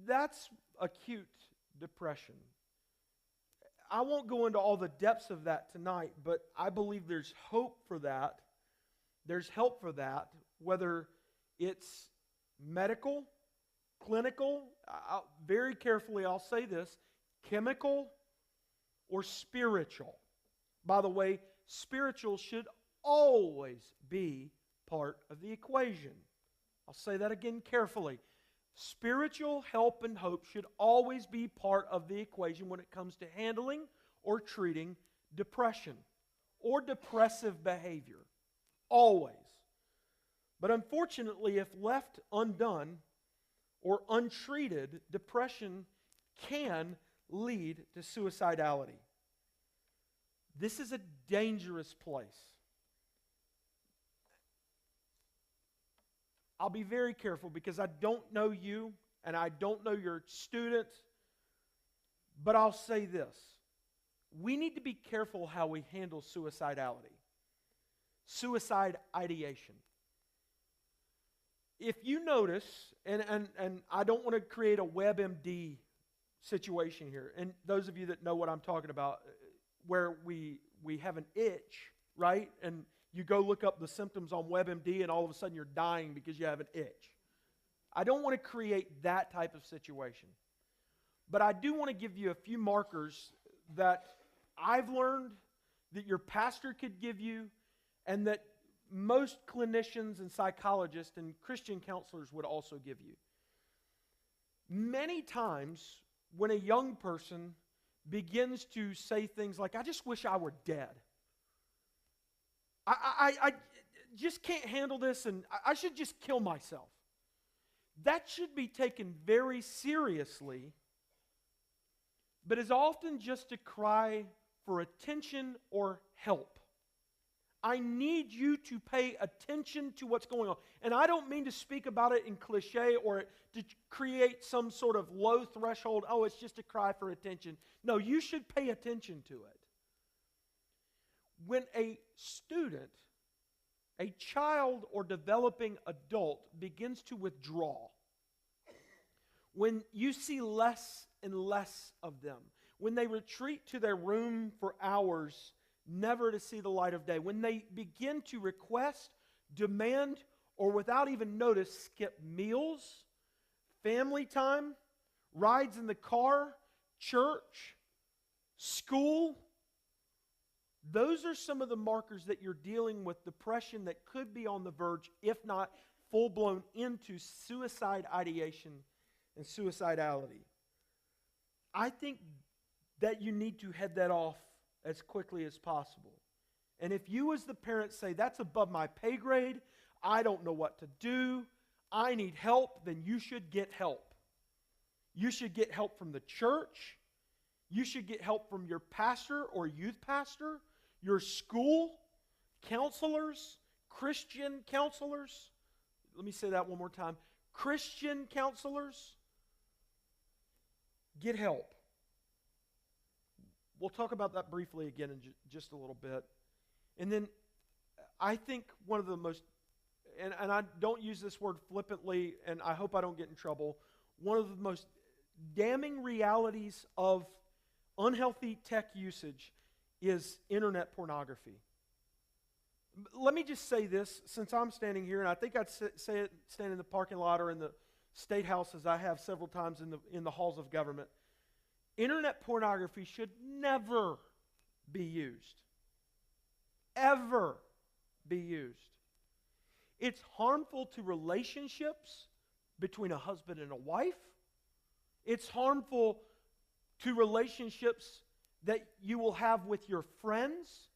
That's acute depression. I won't go into all the depths of that tonight, but I believe there's hope for that. There's help for that, whether it's medical, clinical, very carefully I'll say this, chemical or spiritual. By the way, spiritual should always be part of the equation. I'll say that again carefully. Spiritual help and hope should always be part of the equation when it comes to handling or treating depression or depressive behavior. Always. But unfortunately, if left undone or untreated, depression can lead to suicidality. This is a dangerous place. I'll be very careful because I don't know you and I don't know your student, but I'll say this. We need to be careful how we handle suicidality. Suicide ideation. If you notice, and I don't want to create a WebMD situation here. And those of you that know what I'm talking about, where we have an itch, right? And you go look up the symptoms on WebMD and all of a sudden you're dying because you have an itch. I don't want to create that type of situation. But I do want to give you a few markers that I've learned, that your pastor could give you, and that most clinicians and psychologists and Christian counselors would also give you. Many times when a young person begins to say things like, I just wish I were dead. I just can't handle this and I should just kill myself. That should be taken very seriously, but is often just a cry for attention or help. I need you to pay attention to what's going on. And I don't mean to speak about it in cliche or to create some sort of low threshold, oh, it's just a cry for attention. No, you should pay attention to it. When a student, a child or developing adult begins to withdraw, when you see less and less of them, when they retreat to their room for hours, never to see the light of day, when they begin to request, demand, or without even notice, skip meals, family time, rides in the car, church, school, those are some of the markers that you're dealing with depression that could be on the verge, if not full-blown into suicide ideation and suicidality. I think that you need to head that off as quickly as possible. And if you as the parent say, that's above my pay grade, I don't know what to do, I need help, then you should get help. You should get help from the church. You should get help from your pastor or youth pastor, your school, counselors, Christian counselors. Let me say that one more time. Christian counselors. Get help. We'll talk about that briefly again in just a little bit. And then I think one of the most, and I don't use this word flippantly, and I hope I don't get in trouble, one of the most damning realities of unhealthy tech usage is internet pornography. Let me just say this, since I'm standing here, and I think I'd say it standing in the parking lot or in the State House, as I have several times in the halls of government. Internet pornography should never be used. Ever be used. It's harmful to relationships between a husband and a wife. It's harmful to relationships that you will have with your friends.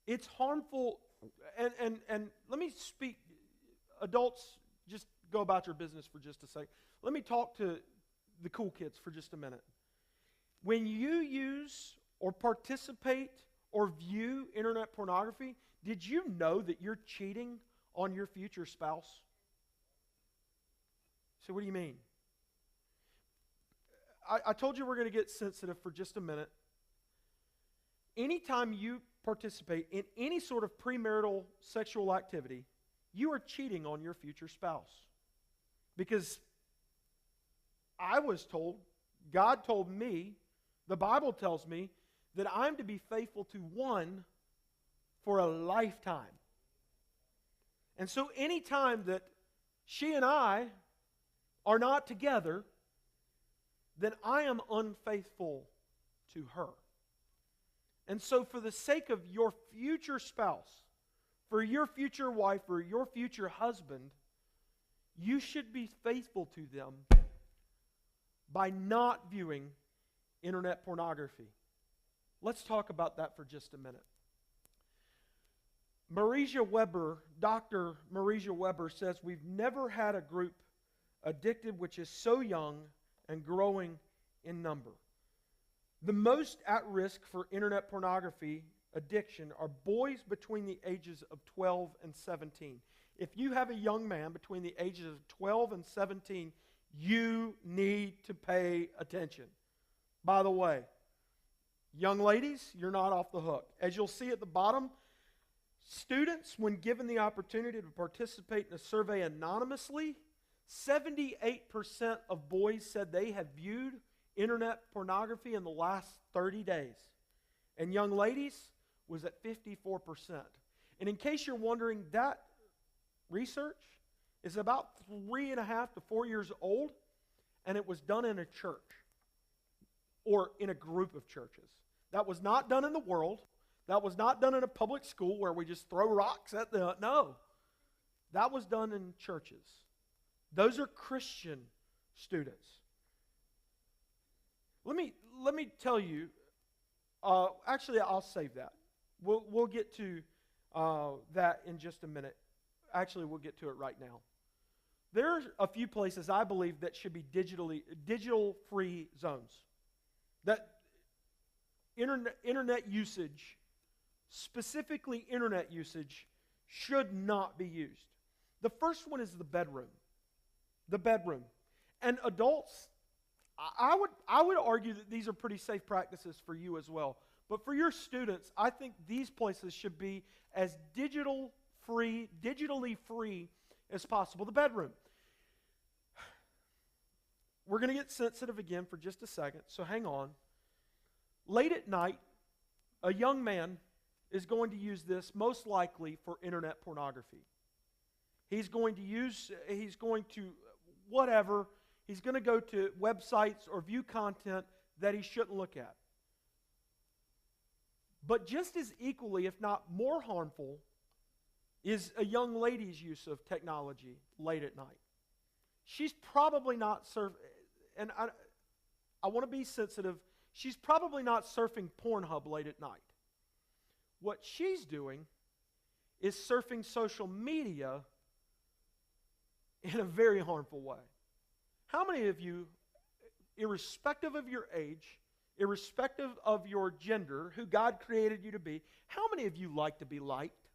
It's harmful, and let me speak, adults, just go about your business for just a second. Let me talk to the cool kids for just a minute. When you use or participate or view internet pornography, did you know that you're cheating on your future spouse? So what do you mean? I told you we're going to get sensitive for just a minute. Anytime you participate in any sort of premarital sexual activity, you are cheating on your future spouse. Because I was told, God told me, the Bible tells me, that I'm to be faithful to one for a lifetime. And so anytime that she and I are not together, then I am unfaithful to her. And so for the sake of your future spouse, for your future wife or your future husband, you should be faithful to them by not viewing internet pornography. Let's talk about that for just a minute. Dr. Marija Weber says, we've never had a group addicted which is so young and growing in number. The most at risk for internet pornography addiction are boys between the ages of 12 and 17. If you have a young man between the ages of 12 and 17, you need to pay attention. By the way, young ladies, you're not off the hook. As you'll see at the bottom, students, when given the opportunity to participate in a survey anonymously, 78% of boys said they have viewed internet pornography in the last 30 days. And young ladies was at 54%. And in case you're wondering, that research is about 3.5 to 4 years old, and it was done in a church or in a group of churches. That was not done in the world. That was not done in a public school where we just throw rocks at the... No. That was done in churches. Those are Christian students. Let me tell you, actually I'll save that. We'll get to that in just a minute. Actually, we'll get to it right now. There are a few places I believe that should be digital-free zones. That internet usage, specifically internet usage, should not be used. The first one is the bedroom. The bedroom. And adults, I would argue that these are pretty safe practices for you as well. But for your students, I think these places should be as digitally free as possible. The bedroom. We're going to get sensitive again for just a second, so hang on. Late at night, a young man is going to use this most likely for internet pornography. He's going to go to websites or view content that he shouldn't look at. But just as equally, if not more harmful, is a young lady's use of technology late at night. She's probably not and I want to be sensitive, she's probably not surfing Pornhub late at night. What she's doing is surfing social media in a very harmful way. How many of you, irrespective of your age, irrespective of your gender, who God created you to be, how many of you like to be liked?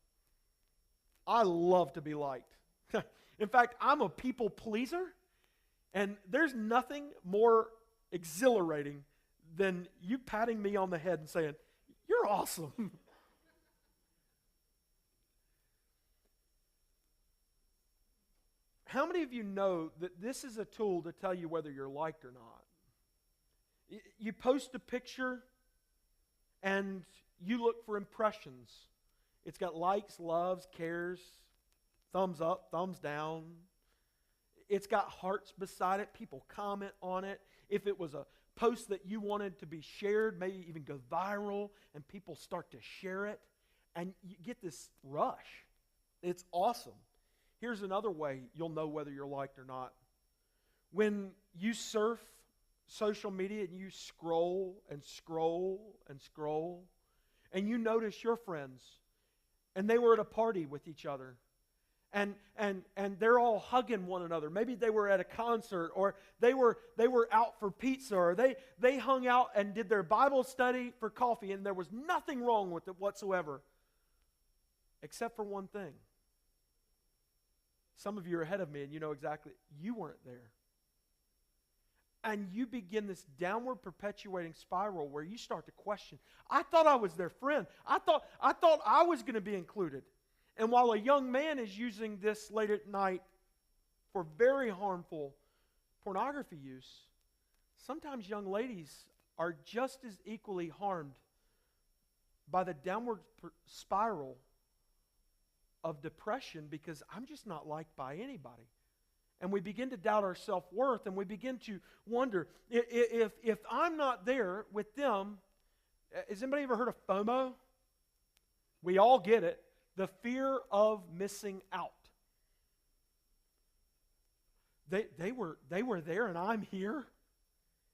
I love to be liked. In fact, I'm a people pleaser, and there's nothing more exhilarating than you patting me on the head and saying, "You're awesome." How many of you know that this is a tool to tell you whether you're liked or not? You post a picture and you look for impressions. It's got likes, loves, cares, thumbs up, thumbs down. It's got hearts beside it. People comment on it. If it was a post that you wanted to be shared, maybe even go viral, and people start to share it, and you get this rush. It's awesome. Here's another way you'll know whether you're liked or not. When you surf social media and you scroll and scroll and scroll, and you notice your friends, and they were at a party with each other, and they're all hugging one another. Maybe they were at a concert, or they were out for pizza, or they hung out and did their Bible study for coffee, and there was nothing wrong with it whatsoever, except for one thing. Some of you are ahead of me, and you know exactly, you weren't there. And you begin this downward perpetuating spiral where you start to question, I thought I was their friend. I thought I was going to be included. And while a young man is using this late at night for very harmful pornography use, sometimes young ladies are just as equally harmed by the downward spiral of depression, because I'm just not liked by anybody. And we begin to doubt our self-worth, and we begin to wonder, if I'm not there with them, has anybody ever heard of FOMO? We all get it. The fear of missing out. They were there and I'm here.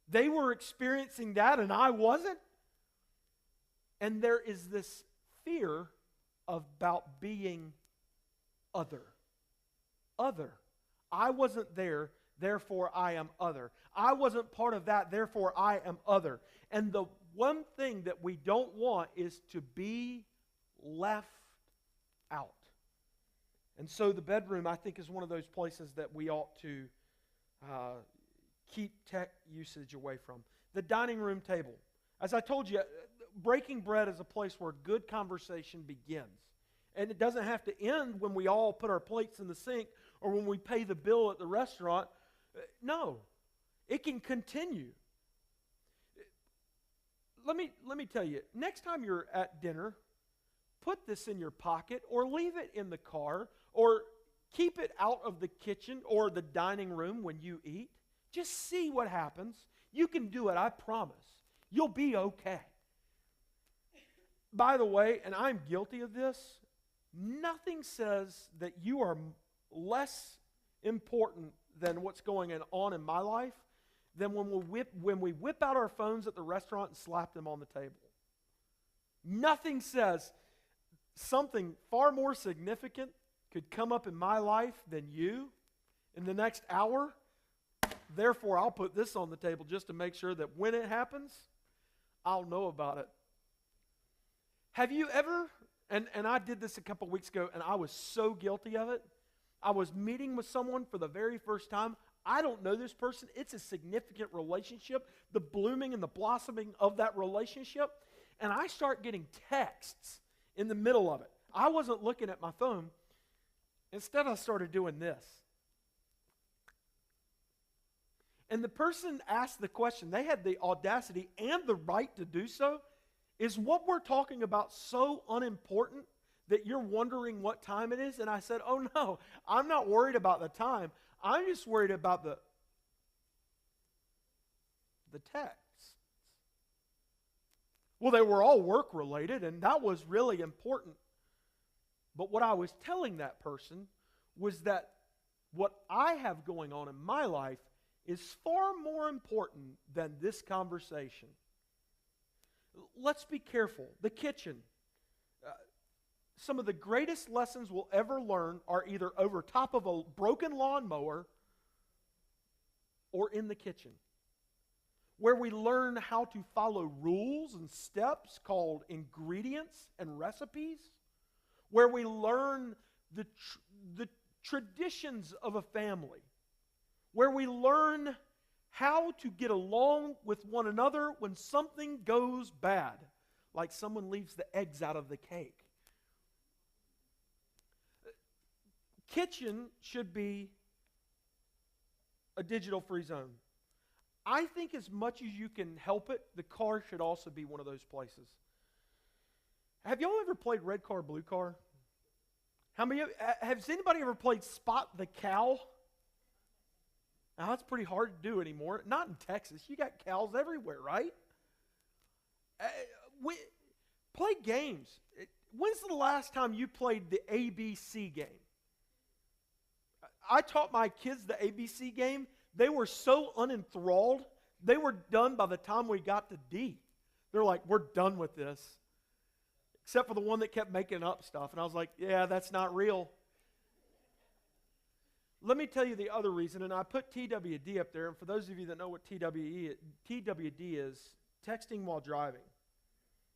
They were experiencing that and I wasn't. And there is this fear about being other. Other. I wasn't there, therefore I am other. I wasn't part of that, therefore I am other. And the one thing that we don't want is to be left out. And so the bedroom, I think, is one of those places that we ought to keep tech usage away from. The dining room table. As I told you, breaking bread is a place where good conversation begins. And it doesn't have to end when we all put our plates in the sink or when we pay the bill at the restaurant. No. It can continue. let me tell you, next time you're at dinner, put this in your pocket or leave it in the car or keep it out of the kitchen or the dining room when you eat. Just see what happens. You can do it, I promise. You'll be okay. By the way, and I'm guilty of this, nothing says that you are less important than what's going on in my life than when we whip out our phones at the restaurant and slap them on the table. Nothing says something far more significant could come up in my life than you in the next hour. Therefore, I'll put this on the table just to make sure that when it happens, I'll know about it. Have you ever, and I did this a couple weeks ago, and I was so guilty of it. I was meeting with someone for the very first time. I don't know this person. It's a significant relationship, the blooming and the blossoming of that relationship. And I start getting texts in the middle of it. I wasn't looking at my phone. Instead, I started doing this. And the person asked the question, they had the audacity and the right to do so. Is what we're talking about so unimportant that you're wondering what time it is? And I said, oh no, I'm not worried about the time. I'm just worried about the texts. Well, they were all work related, and that was really important. But what I was telling that person was that what I have going on in my life is far more important than this conversation. Let's be careful. The kitchen. Some of the greatest lessons we'll ever learn are either over top of a broken lawnmower or in the kitchen, where we learn how to follow rules and steps called ingredients and recipes, where we learn the traditions of a family, where we learn how to get along with one another when something goes bad, like someone leaves the eggs out of the cake. Kitchen should be a digital-free zone. I think as much as you can help it, the car should also be one of those places. Have y'all ever played red car, blue car? Has anybody ever played Spot the Cow? Now, that's pretty hard to do anymore. Not in Texas. You got cows everywhere, right? Play games. When's the last time you played the ABC game? I taught my kids the ABC game. They were so unenthralled, they were done by the time we got to D. They're like, we're done with this. Except for the one that kept making up stuff. And I was like, yeah, that's not real. Let me tell you the other reason, and I put TWD up there, and for those of you that know what TWD is, texting while driving.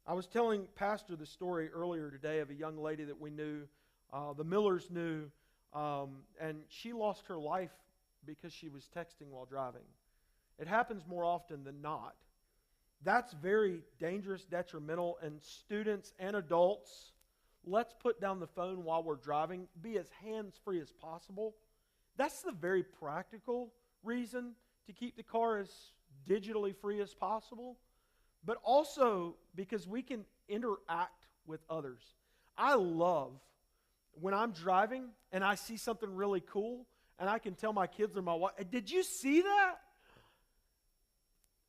I was telling Pastor the story earlier today of a young lady that we knew, the Millers knew, and she lost her life because she was texting while driving. It happens more often than not. That's very dangerous, detrimental, and students and adults, let's put down the phone while we're driving, be as hands-free as possible. That's the very practical reason to keep the car as digitally free as possible, but also because we can interact with others. I love when I'm driving and I see something really cool and I can tell my kids or my wife, did you see that?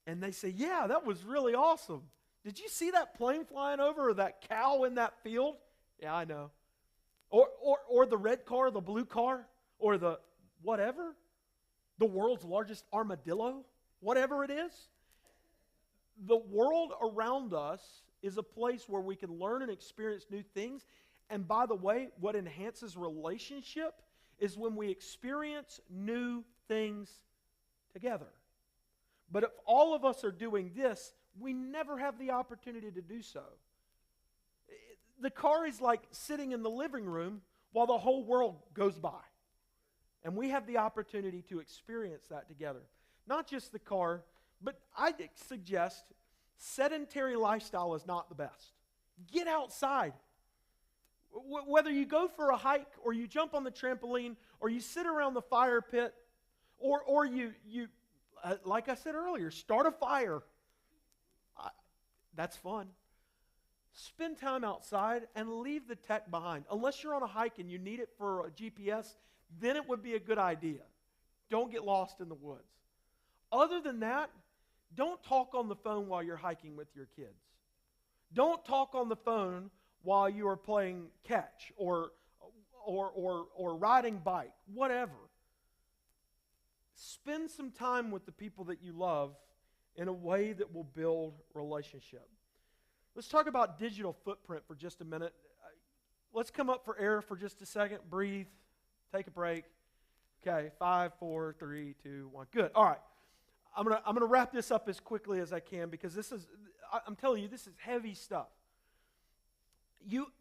And they say, yeah, that was really awesome. Did you see that plane flying over or that cow in that field? Yeah, I know. Or the red car, the blue car, or the whatever, the world's largest armadillo, whatever it is. The world around us is a place where we can learn and experience new things. And by the way, what enhances relationship is when we experience new things together. But if all of us are doing this, we never have the opportunity to do so. The car is like sitting in the living room while the whole world goes by. And we have the opportunity to experience that together. Not just the car, but I suggest sedentary lifestyle is not the best. Get outside. Whether you go for a hike or you jump on the trampoline or you sit around the fire pit or you like I said earlier, start a fire. That's fun. Spend time outside and leave the tech behind. Unless you're on a hike and you need it for a GPS, then it would be a good idea. Don't get lost in the woods. Other than that, don't talk on the phone while you're hiking with your kids. Don't talk on the phone while you are playing catch or riding bike, whatever. Spend some time with the people that you love in a way that will build relationship. Let's talk about digital footprint for just a minute. Let's come up for air for just a second. Breathe. Take a break. Okay, 5, 4, 3, 2, 1. Good. All right. I'm gonna wrap this up as quickly as I can because I'm telling you, this is heavy stuff.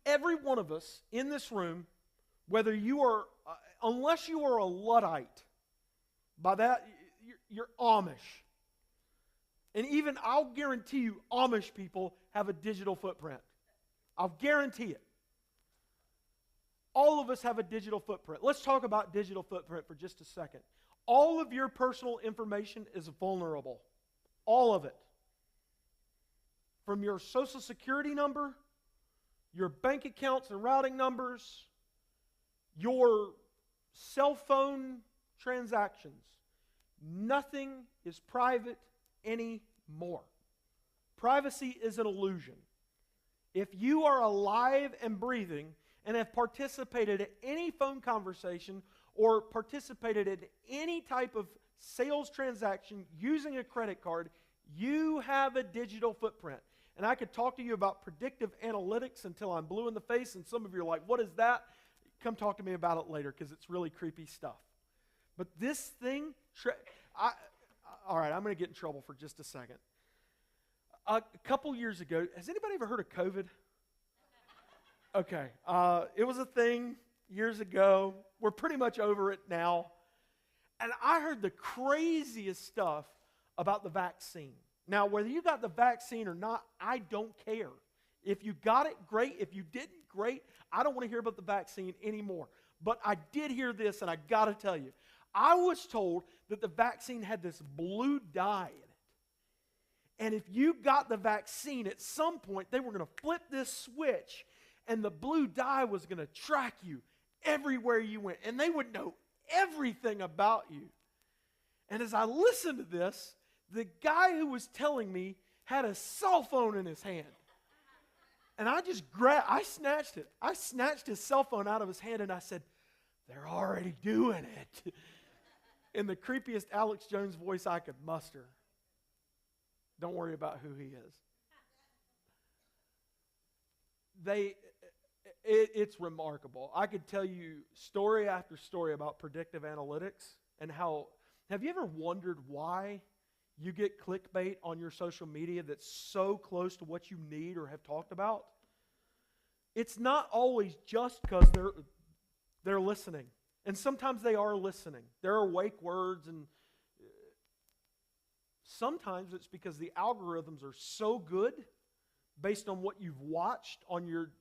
Every one of us in this room, whether you are, unless you are a Luddite, by that you're Amish. And even I'll guarantee you, Amish people have a digital footprint. I'll guarantee it. All of us have a digital footprint. Let's talk about digital footprint for just a second. All of your personal information is vulnerable. All of it. From your social security number, your bank accounts and routing numbers, your cell phone transactions. Nothing is private anymore. Privacy is an illusion. If you are alive and breathing and have participated in any phone conversation or participated in any type of sales transaction using a credit card, you have a digital footprint. And I could talk to you about predictive analytics until I'm blue in the face, and some of you are like, what is that? Come talk to me about it later because it's really creepy stuff. But this thing, all right, I'm going to get in trouble for just a second. A couple years ago, has anybody ever heard of COVID? Okay, it was a thing years ago. We're pretty much over it now. And I heard the craziest stuff about the vaccine. Now, whether you got the vaccine or not, I don't care. If you got it, great. If you didn't, great. I don't want to hear about the vaccine anymore. But I did hear this, and I got to tell you. I was told that the vaccine had this blue dye in it. And if you got the vaccine, at some point, they were going to flip this switch, and the blue dye was going to track you everywhere you went. And they would know everything about you. And as I listened to this, the guy who was telling me had a cell phone in his hand. And I snatched it. I snatched his cell phone out of his hand, and I said, they're already doing it. In the creepiest Alex Jones voice I could muster. Don't worry about who he is. It's remarkable. I could tell you story after story about predictive analytics and how, have you ever wondered why you get clickbait on your social media that's so close to what you need or have talked about? It's not always just because they're listening. And sometimes they are listening. There are wake words, and sometimes it's because the algorithms are so good based on what you've watched on your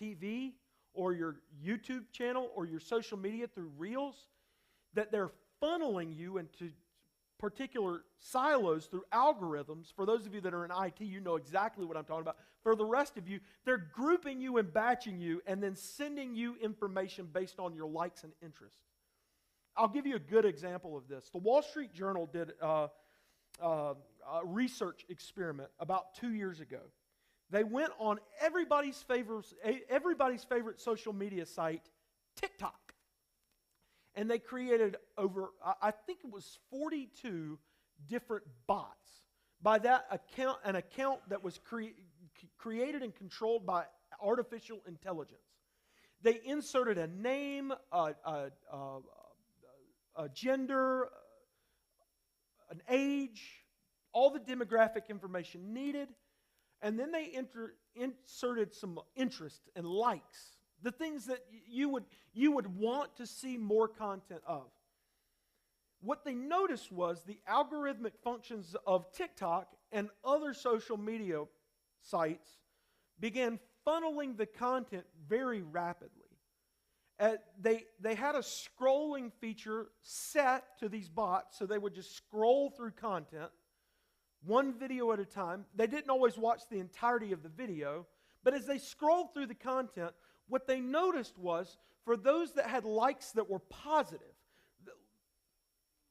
TV or your YouTube channel or your social media through Reels that they're funneling you into particular silos through algorithms. For those of you that are in IT, you know exactly what I'm talking about. For the rest of you, they're grouping you and batching you and then sending you information based on your likes and interests. I'll give you a good example of this. The Wall Street Journal did a research experiment about 2 years ago. They went on everybody's favorite social media site, TikTok. And they created over, I think it was 42 different bots. By that account, an account that was created and controlled by artificial intelligence. They inserted a name, a gender, an age, all the demographic information needed, and then they inserted some interest and likes. The things that you would want to see more content of. What they noticed was the algorithmic functions of TikTok and other social media sites began funneling the content very rapidly. They had a scrolling feature set to these bots, so they would just scroll through content one video at a time. They didn't always watch the entirety of the video, but as they scrolled through the content, what they noticed was, for those that had likes that were positive,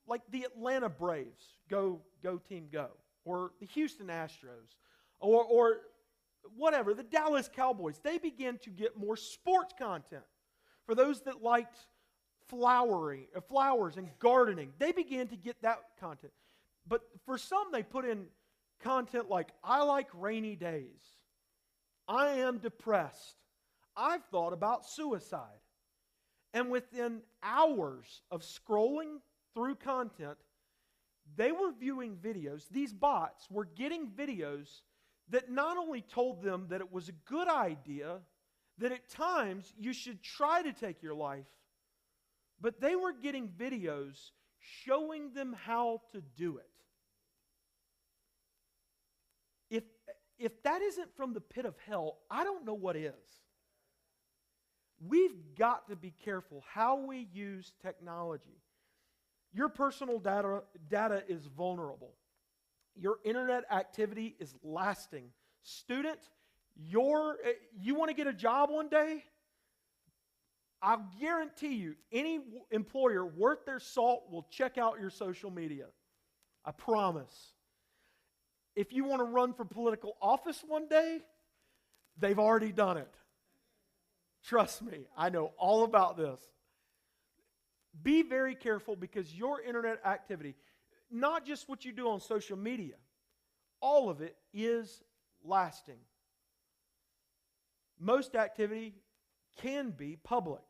like the Atlanta Braves, go team go, or the Houston Astros, or whatever, the Dallas Cowboys, they began to get more sports content. For those that liked flowers and gardening, they began to get that content. But for some, they put in content like, I like rainy days. I am depressed. I've thought about suicide. And within hours of scrolling through content, they were viewing videos. These bots were getting videos that not only told them that it was a good idea, that at times you should try to take your life, but they were getting videos showing them how to do it. If that isn't from the pit of hell, I don't know what is. We've got to be careful how we use technology. Your personal data is vulnerable. Your internet activity is lasting. Student, you want to get a job one day? I'll guarantee you, any employer worth their salt will check out your social media. I promise. If you want to run for political office one day, they've already done it. Trust me, I know all about this. Be very careful, because your internet activity, not just what you do on social media, all of it is lasting. Most activity can be public.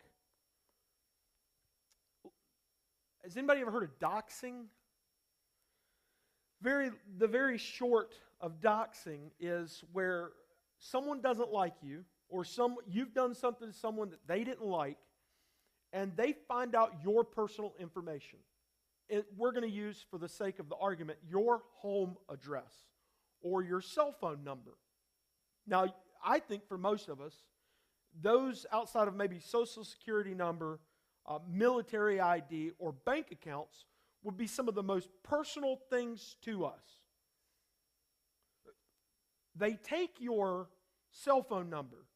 Has anybody ever heard of doxing? The very short of doxing is where someone doesn't like you, or you've done something to someone that they didn't like, and they find out your personal information. We're going to use, for the sake of the argument, your home address or your cell phone number. Now, I think for most of us, those outside of maybe Social Security number, military ID, or bank accounts would be some of the most personal things to us. They take your cell phone number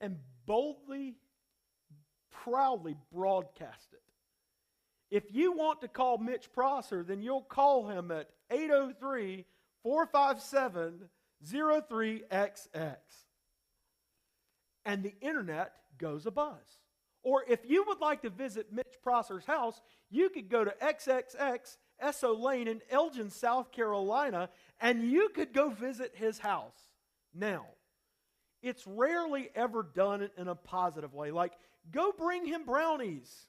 and boldly, proudly broadcast it. If you want to call Mitch Prosser, then you'll call him at 803-457-03XX. And the internet goes abuzz. Or if you would like to visit Mitch Prosser's house, you could go to XXX Esso Lane in Elgin, South Carolina, and you could go visit his house. Now, it's rarely ever done in a positive way, like, go bring him brownies.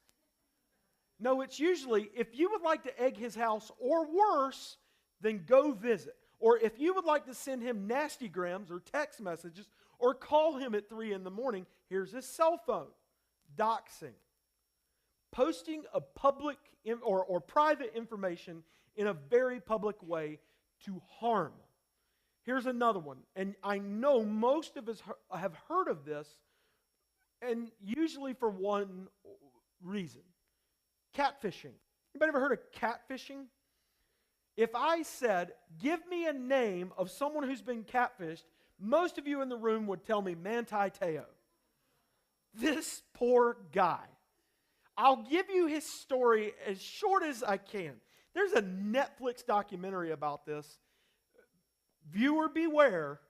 No, it's usually, if you would like to egg his house, or worse, then go visit. Or if you would like to send him nastygrams or text messages, or call him at 3 in the morning, here's his cell phone. Doxing. Posting a public or private information in a very public way to harm. Here's another one, and I know most of us have heard of this, and usually for one reason. Catfishing. Anybody ever heard of catfishing? If I said, give me a name of someone who's been catfished, most of you in the room would tell me Manti Te'o. This poor guy. I'll give you his story as short as I can. There's a Netflix documentary about this. Viewer beware,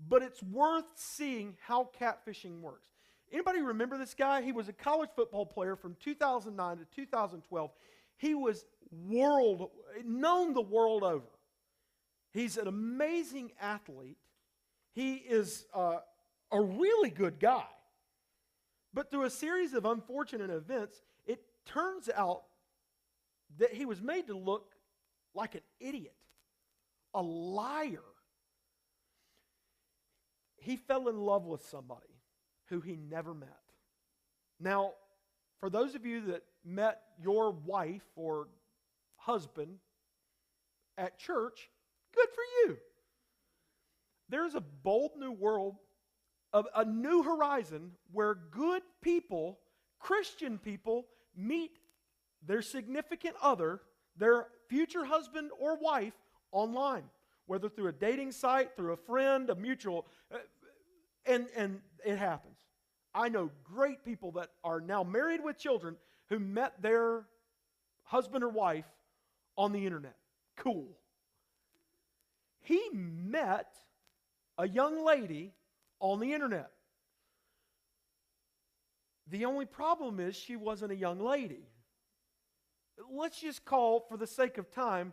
but it's worth seeing how catfishing works. Anybody remember this guy? He was a college football player from 2009 to 2012. He was known the world over. He's an amazing athlete. He is a really good guy. But through a series of unfortunate events, it turns out that he was made to look like an idiot, a liar. He fell in love with somebody who he never met. Now, for those of you that met your wife or husband at church, good for you. There's a bold new world, a new horizon where good people, Christian people, meet their significant other, their future husband or wife, online, whether through a dating site, through a friend, a mutual, and it happens. I know great people that are now married with children who met their husband or wife on the internet. Cool. He met a young lady on the internet. The only problem is she wasn't a young lady. Let's just call, for the sake of time,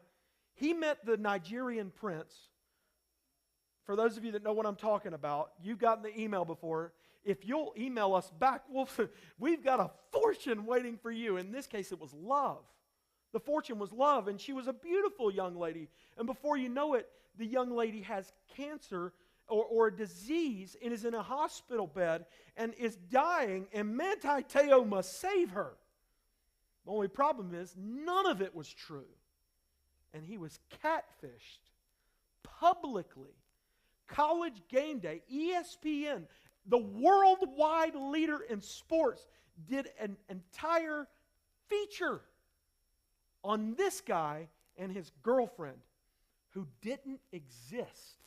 he met the Nigerian prince. For those of you that know what I'm talking about, you've gotten the email before. If you'll email us back, we've got a fortune waiting for you. In this case, it was love. The fortune was love, and she was a beautiful young lady. And before you know it, the young lady has cancer or a disease and is in a hospital bed and is dying, and Manti Te'o must save her. The only problem is none of it was true. And he was catfished publicly. College Game Day, ESPN, the worldwide leader in sports, did an entire feature on this guy and his girlfriend who didn't exist.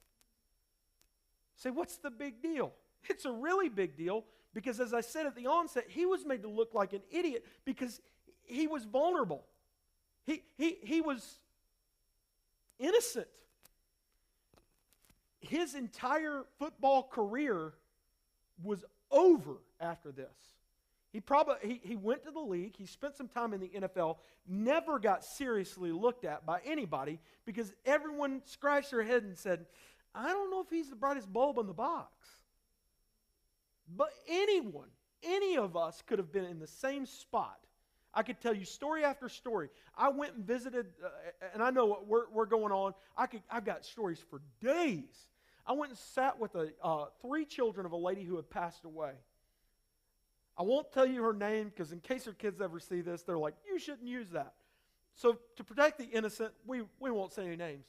Say, what's the big deal? It's a really big deal because, as I said at the onset, he was made to look like an idiot because he was vulnerable. He was innocent. His entire football career was over after this. He went to the league, he spent some time in the NFL, never got seriously looked at by anybody because everyone scratched their head and said, I don't know if he's the brightest bulb in the box. But anyone, any of us could have been in the same spot. I could tell you story after story. I went and visited, and I know what we're going on. I've got stories for days. I went and sat with 3 children of a lady who had passed away. I won't tell you her name because in case her kids ever see this, they're like, you shouldn't use that. So to protect the innocent, we won't say any names.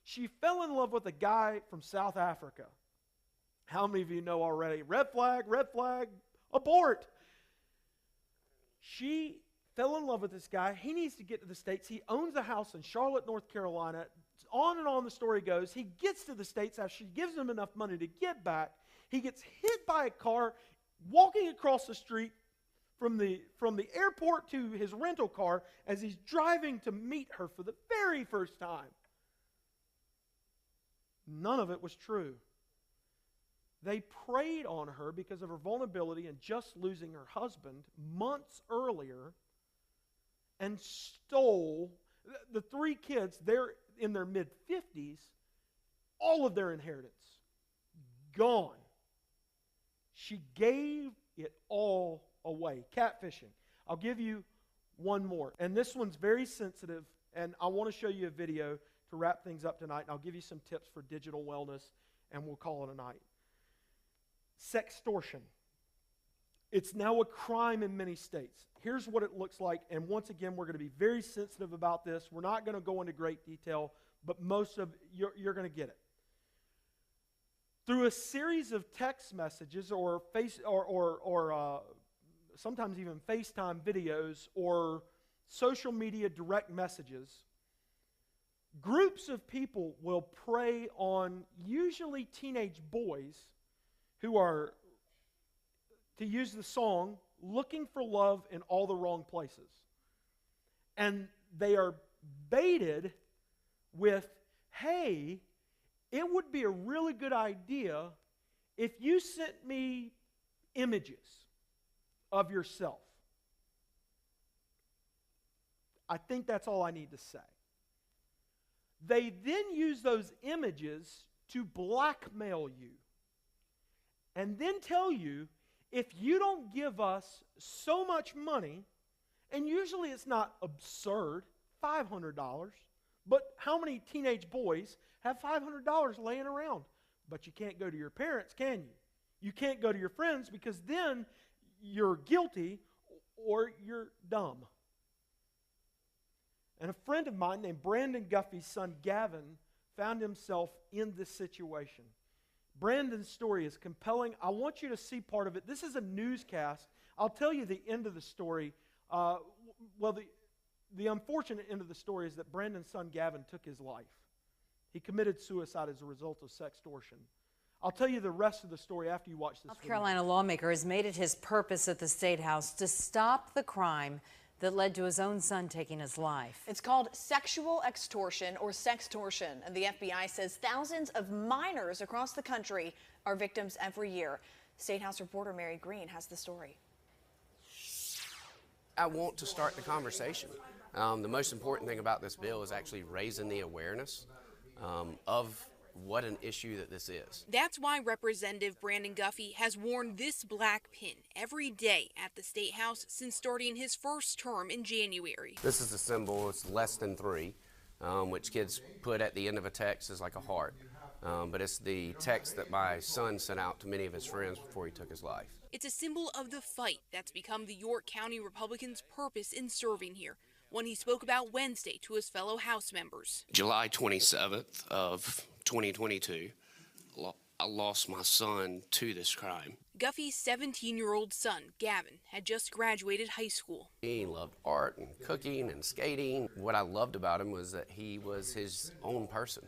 She fell in love with a guy from South Africa. How many of you know already? Red flag, abort. She fell in love with this guy. He needs to get to the States. He owns a house in Charlotte, North Carolina. On and on the story goes. He gets to the States after she gives him enough money to get back. He gets hit by a car walking across the street from the airport to his rental car as he's driving to meet her for the very first time. None of it was true. They preyed on her because of her vulnerability and just losing her husband months earlier and stole the 3 kids. They're in their mid-50s, all of their inheritance. Gone. She gave it all away. Catfishing. I'll give you one more. And this one's very sensitive, and I want to show you a video to wrap things up tonight, and I'll give you some tips for digital wellness, and we'll call it a night. Sextortion. It's now a crime in many states. Here's what it looks like, and once again, we're going to be very sensitive about this. We're not going to go into great detail, but most of you're going to get it. Through a series of text messages or sometimes even FaceTime videos or social media direct messages, groups of people will prey on usually teenage boys who are, to use the song, looking for love in all the wrong places. And they are baited with, hey, it would be a really good idea if you sent me images of yourself. I think that's all I need to say. They then use those images to blackmail you and then tell you, if you don't give us so much money, and usually it's not absurd, $500, but how many teenage boys have $500 laying around? But you can't go to your parents, can you? You can't go to your friends because then you're guilty or you're dumb. And a friend of mine named Brandon Guffey's son Gavin found himself in this situation. Brandon's story is compelling. I want you to see part of it. This is a newscast. I'll tell you the end of the story. The unfortunate end of the story is that Brandon's son Gavin took his life. He committed suicide as a result of sextortion. I'll tell you the rest of the story after you watch this South video. Carolina lawmaker has made it his purpose at the State House to stop the crime that led to his own son taking his life. It's called sexual extortion or sextortion, and the FBI says thousands of minors across the country are victims every year. State House reporter Mary Green has the story. I want to start the conversation. The most important thing about this bill is actually raising the awareness of what an issue that this is. That's why Representative Brandon Guffey has worn this black pin every day at the State House since starting his first term in January. This is the symbol. It's less than 3, which kids put at the end of a text as like a heart. But it's the text that my son sent out to many of his friends before he took his life. It's a symbol of the fight that's become the York County Republicans' purpose in serving here, one he spoke about Wednesday to his fellow House members. July 27th of 2022, I lost my son to this crime. Guffey's 17-year-old son, Gavin, had just graduated high school. He loved art and cooking and skating. What I loved about him was that he was his own person.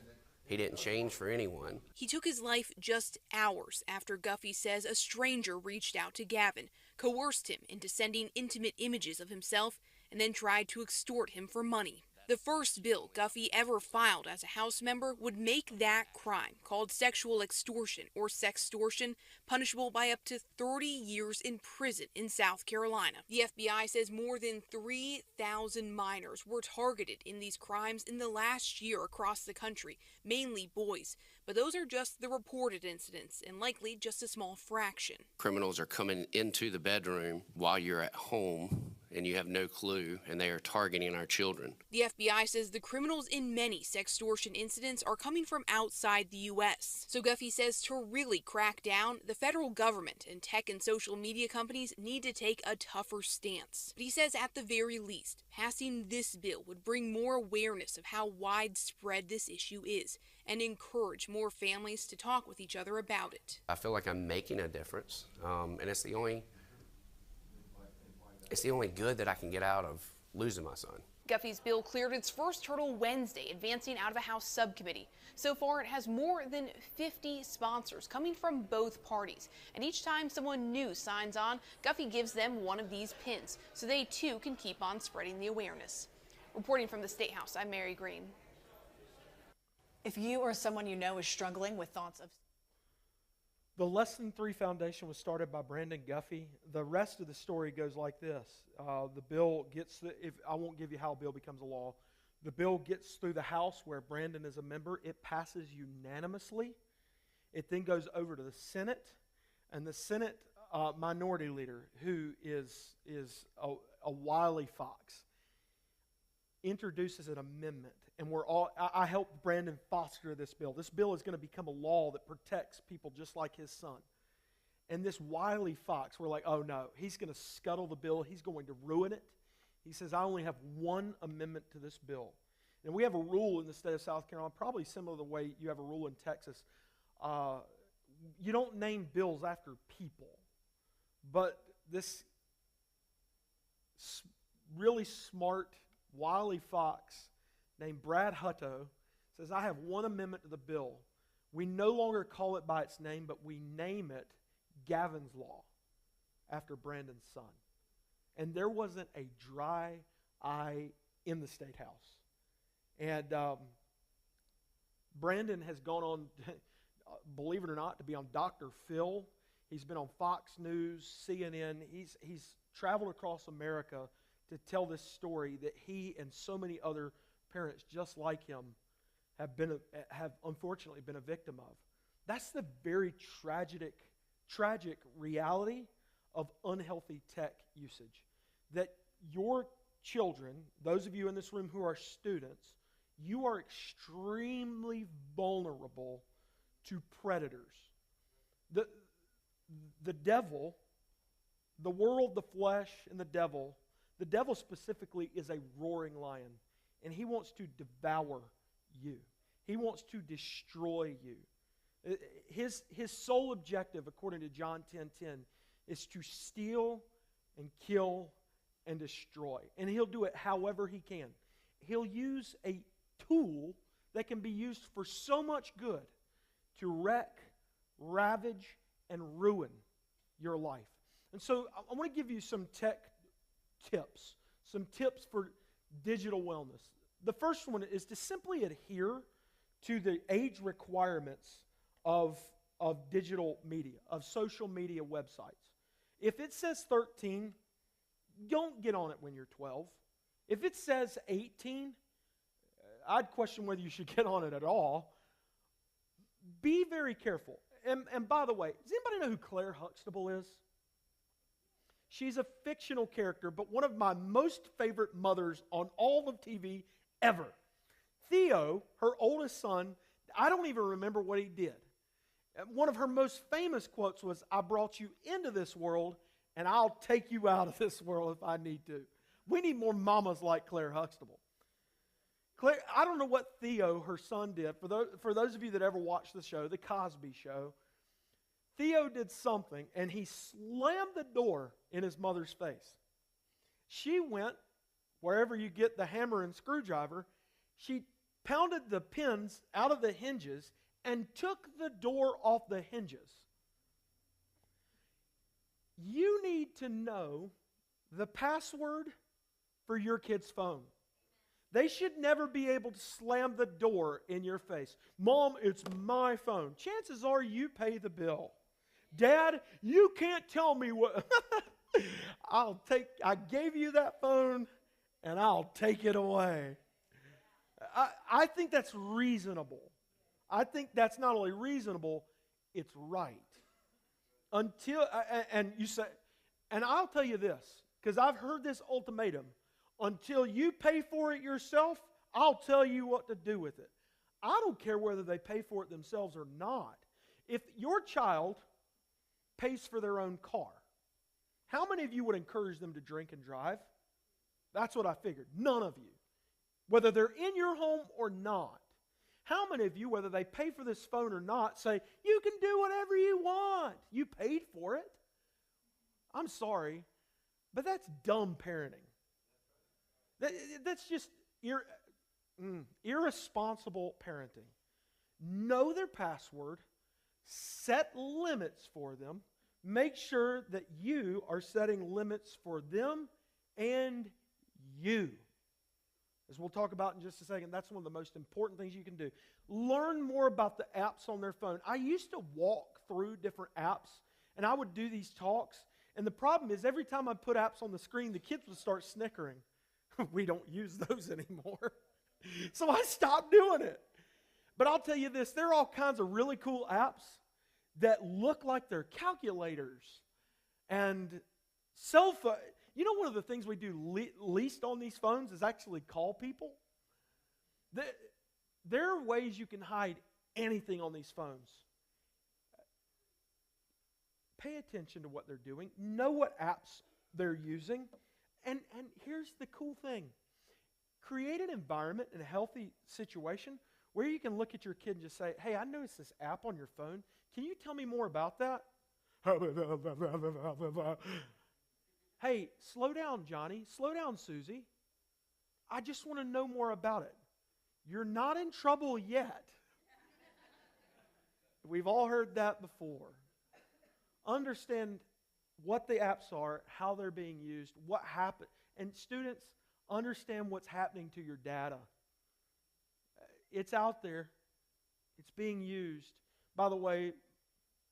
He didn't change for anyone. He took his life just hours after Guffey says a stranger reached out to Gavin, coerced him into sending intimate images of himself, and then tried to extort him for money. The first bill Guffey ever filed as a House member would make that crime, called sexual extortion or sextortion, punishable by up to 30 years in prison in South Carolina. The FBI says more than 3,000 minors were targeted in these crimes in the last year across the country, mainly boys. But those are just the reported incidents and likely just a small fraction. Criminals are coming into the bedroom while you're at home and you have no clue, and they are targeting our children. The FBI says the criminals in many sextortion incidents are coming from outside the U.S. So Guffey says to really crack down, the federal government and tech and social media companies need to take a tougher stance. But he says at the very least, passing this bill would bring more awareness of how widespread this issue is and encourage more families to talk with each other about it. I feel like I'm making a difference, and it's the only good that I can get out of losing my son. Guffey's bill cleared its first hurdle Wednesday, advancing out of a House subcommittee. So far, it has more than 50 sponsors coming from both parties. And each time someone new signs on, Guffey gives them one of these pins, so they too can keep on spreading the awareness. Reporting from the State House, I'm Mary Green. If you or someone you know is struggling with thoughts of... The Less Than 3 Foundation was started by Brandon Guffey. The rest of the story goes like this. The bill gets, I won't give you how a bill becomes a law. The bill gets through the House where Brandon is a member. It passes unanimously. It then goes over to the Senate, and the Senate minority leader, who is a wily fox, introduces an amendment. And I helped Brandon foster this bill. This bill is going to become a law that protects people just like his son. And this wily fox, we're like, oh no, he's going to scuttle the bill. He's going to ruin it. He says, I only have one amendment to this bill. And we have a rule in the state of South Carolina, probably similar to the way you have a rule in Texas. You don't name bills after people. But this really smart, wily fox named Brad Hutto says, I have one amendment to the bill. We no longer call it by its name, but we name it Gavin's Law after Brandon's son. And there wasn't a dry eye in the State House. And Brandon has gone on, believe it or not, to be on Dr. Phil. He's been on Fox News, CNN. He's traveled across America to tell this story that he and so many other parents just like him have unfortunately been a victim of. That's the very tragic reality of unhealthy tech usage. That your children, those of you in this room who are students, you are extremely vulnerable to predators. The devil, the world, the flesh, and the devil specifically is a roaring lion. And he wants to devour you. He wants to destroy you. His sole objective, according to John 10:10, is to steal and kill and destroy. And he'll do it however he can. He'll use a tool that can be used for so much good to wreck, ravage, and ruin your life. And so I want to give you some tech tips, some tips for digital wellness. The first one is to simply adhere to the age requirements of digital media, of social media websites. If it says 13, don't get on it when you're 12. If it says 18, I'd question whether you should get on it at all. Be very careful. And by the way, does anybody know who Claire Huxtable is? She's a fictional character, but one of my most favorite mothers on all of TV ever. Theo, her oldest son, I don't even remember what he did. One of her most famous quotes was, "I brought you into this world, and I'll take you out of this world if I need to." We need more mamas like Claire Huxtable. Claire, I don't know what Theo, her son, did. For those of you that ever watched the show, The Cosby Show, Theo did something, and he slammed the door in his mother's face. She went, wherever you get the hammer and screwdriver, she pounded the pins out of the hinges and took the door off the hinges. You need to know the password for your kid's phone. They should never be able to slam the door in your face. Mom, it's my phone. Chances are you pay the bill. Dad, you can't tell me what. I gave you that phone, and I'll take it away. I think that's reasonable. I think that's not only reasonable, it's right. And you say, and I'll tell you this, because I've heard this ultimatum. Until you pay for it yourself, I'll tell you what to do with it. I don't care whether they pay for it themselves or not. If your child pays for their own car, how many of you would encourage them to drink and drive? That's what I figured. None of you. Whether they're in your home or not. How many of you, whether they pay for this phone or not, say, you can do whatever you want. You paid for it. I'm sorry, but that's dumb parenting. That's just irresponsible parenting. Know their password. Set limits for them. Make sure that you are setting limits for them and you. As we'll talk about in just a second, that's one of the most important things you can do. Learn more about the apps on their phone. I used to walk through different apps, and I would do these talks. And the problem is, every time I put apps on the screen, the kids would start snickering. We don't use those anymore. So I stopped doing it. But I'll tell you this, there are all kinds of really cool apps that look like they're calculators and cell phone. You know, one of the things we do least on these phones is actually call people. There are ways you can hide anything on these phones. Pay attention to what they're doing. Know what apps they're using. And here's the cool thing. Create an environment and a healthy situation where you can look at your kid and just say, hey, I noticed this app on your phone. Can you tell me more about that? Hey, slow down, Johnny. Slow down, Susie. I just want to know more about it. You're not in trouble yet. We've all heard that before. Understand what the apps are, how they're being used, what happened. And students, understand what's happening to your data. It's out there. It's being used. By the way,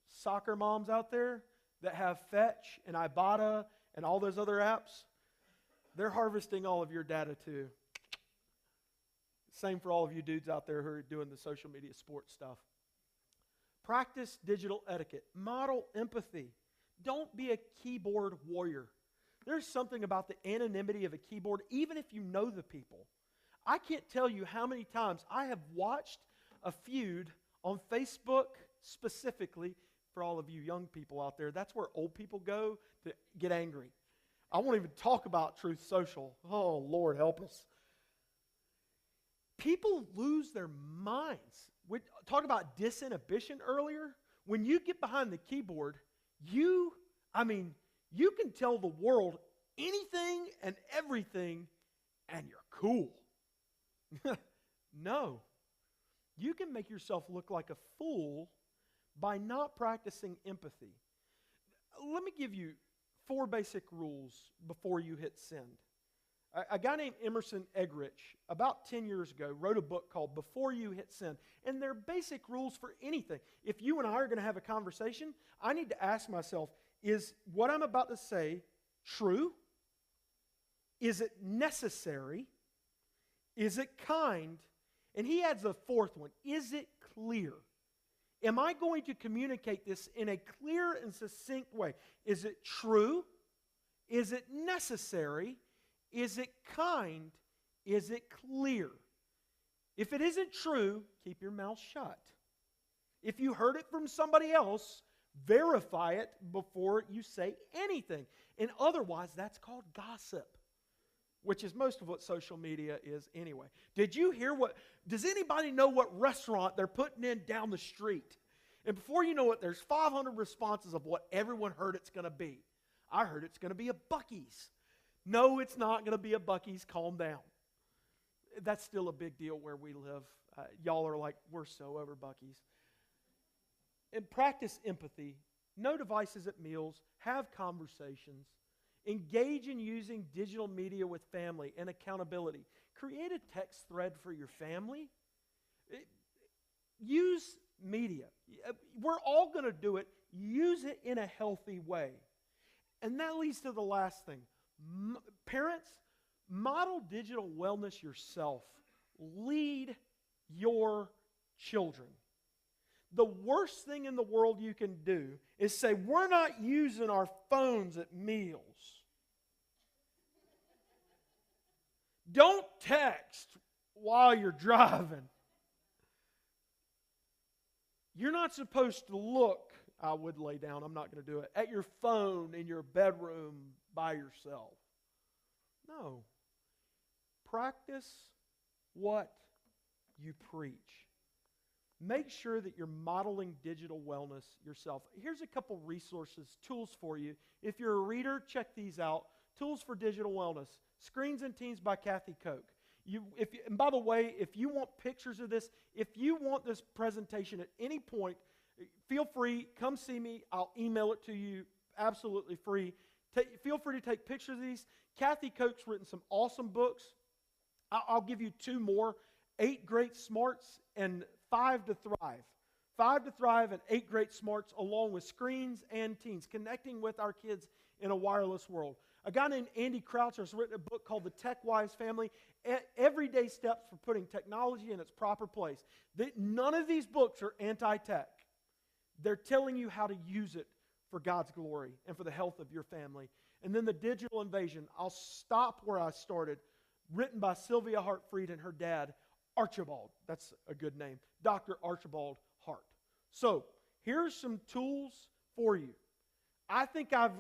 soccer moms out there that have Fetch and Ibotta and all those other apps, they're harvesting all of your data too. Same for all of you dudes out there who are doing the social media sports stuff. Practice digital etiquette. Model empathy. Don't be a keyboard warrior. There's something about the anonymity of a keyboard, even if you know the people. I can't tell you how many times I have watched a feud on Facebook specifically. For all of you young people out there, that's where old people go to get angry. I won't even talk about Truth Social. Oh, Lord, help us. People lose their minds. We talked about disinhibition earlier. When you get behind the keyboard, you can tell the world anything and everything, and you're cool. No. you can make yourself look like a fool by not practicing empathy. Let me give you 4 basic rules before you hit send. A guy named Emerson Eggerichs, about 10 years ago, wrote a book called Before You Hit Send. And they're basic rules for anything. If you and I are going to have a conversation, I need to ask myself, is what I'm about to say true? Is it necessary? Is it kind? And he adds a 4th one. Is it clear? Am I going to communicate this in a clear and succinct way? Is it true? Is it necessary? Is it kind? Is it clear? If it isn't true, keep your mouth shut. If you heard it from somebody else, verify it before you say anything. And otherwise, that's called gossip, which is most of what social media is anyway. Does anybody know what restaurant they're putting in down the street? And before you know it, there's 500 responses of what everyone heard it's going to be. I heard it's going to be a Buc-ee's. No, it's not going to be a Buc-ee's. Calm down. That's still a big deal where we live. Y'all are like, we're so over Buc-ee's. And practice empathy. No devices at meals. Have conversations. Engage in using digital media with family and accountability. Create a text thread for your family. Use media. We're all going to do it. Use it in a healthy way. And that leads to the last thing. Parents, model digital wellness yourself. Lead your children. The worst thing in the world you can do is say, we're not using our phones at meals. Don't text while you're driving. You're not supposed to look, I would lay down, I'm not going to do it, at your phone in your bedroom by yourself. No. Practice what you preach. Make sure that you're modeling digital wellness yourself. Here's a couple resources, tools for you. If you're a reader, check these out. Tools for Digital Wellness. Screens and Teens by Kathy Koch. And by the way, if you want pictures of this, if you want this presentation at any point, feel free, come see me. I'll email it to you absolutely free. Feel free to take pictures of these. Kathy Koch's written some awesome books. I'll give you 2 more. 8 Great Smarts and 5 to Thrive. 5 to Thrive and 8 Great Smarts along with Screens and Teens, connecting with our kids in a wireless world. A guy named Andy Croucher has written a book called The Tech Wise Family, Everyday Steps for Putting Technology in its Proper Place. None of these books are anti-tech. They're telling you how to use it for God's glory and for the health of your family. And then The Digital Invasion, I'll stop where I started, written by Sylvia Hart-Fried and her dad, Archibald. That's a good name. Dr. Archibald Hart. So, here's some tools for you. I think I've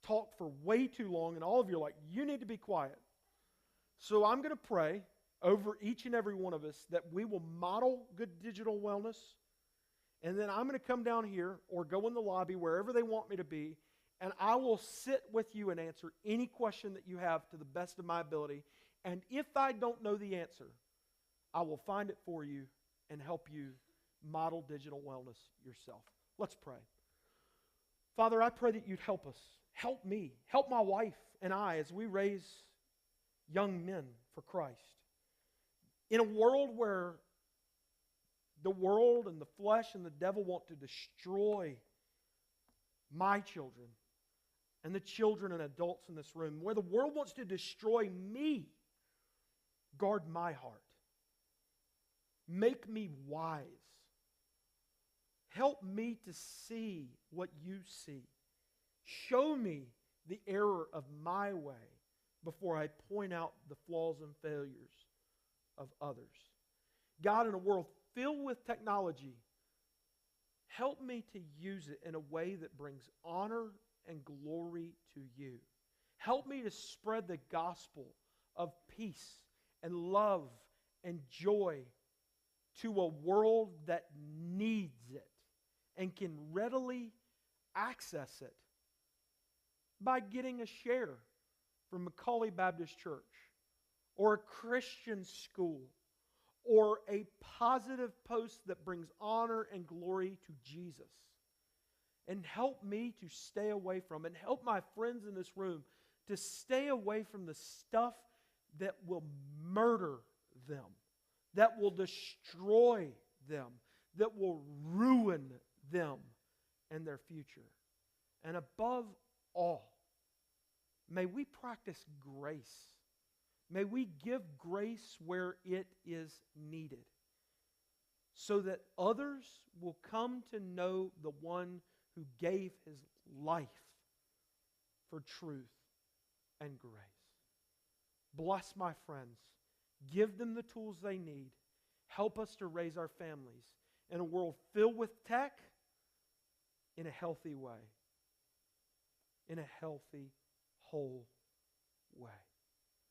talked for way too long, and all of you are like, you need to be quiet. So I'm going to pray over each and every one of us that we will model good digital wellness, and then I'm going to come down here or go in the lobby, wherever they want me to be, and I will sit with you and answer any question that you have to the best of my ability. And if I don't know the answer, I will find it for you and help you model digital wellness yourself. Let's pray. Father, I pray that you'd help us. Help me. Help my wife and I as we raise young men for Christ. In a world where the world and the flesh and the devil want to destroy my children and the children and adults in this room, where the world wants to destroy me, guard my heart. Make me wise. Help me to see what you see. Show me the error of my way before I point out the flaws and failures of others. God, in a world filled with technology, help me to use it in a way that brings honor and glory to you. Help me to spread the gospel of peace and love and joy to a world that needs it and can readily access it by getting a share from Macaulay Baptist Church or a Christian school or a positive post that brings honor and glory to Jesus. And help me to stay away from, and help my friends in this room to stay away from the stuff that will murder them, that will destroy them, that will ruin them and their future. And above all, may we practice grace. May we give grace where it is needed, so that others will come to know the one who gave his life for truth and grace. Bless my friends. Give them the tools they need. Help us to raise our families in a world filled with tech in a healthy way. In a healthy, whole way.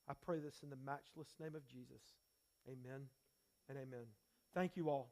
I pray this in the matchless name of Jesus. Amen and amen. Thank you all.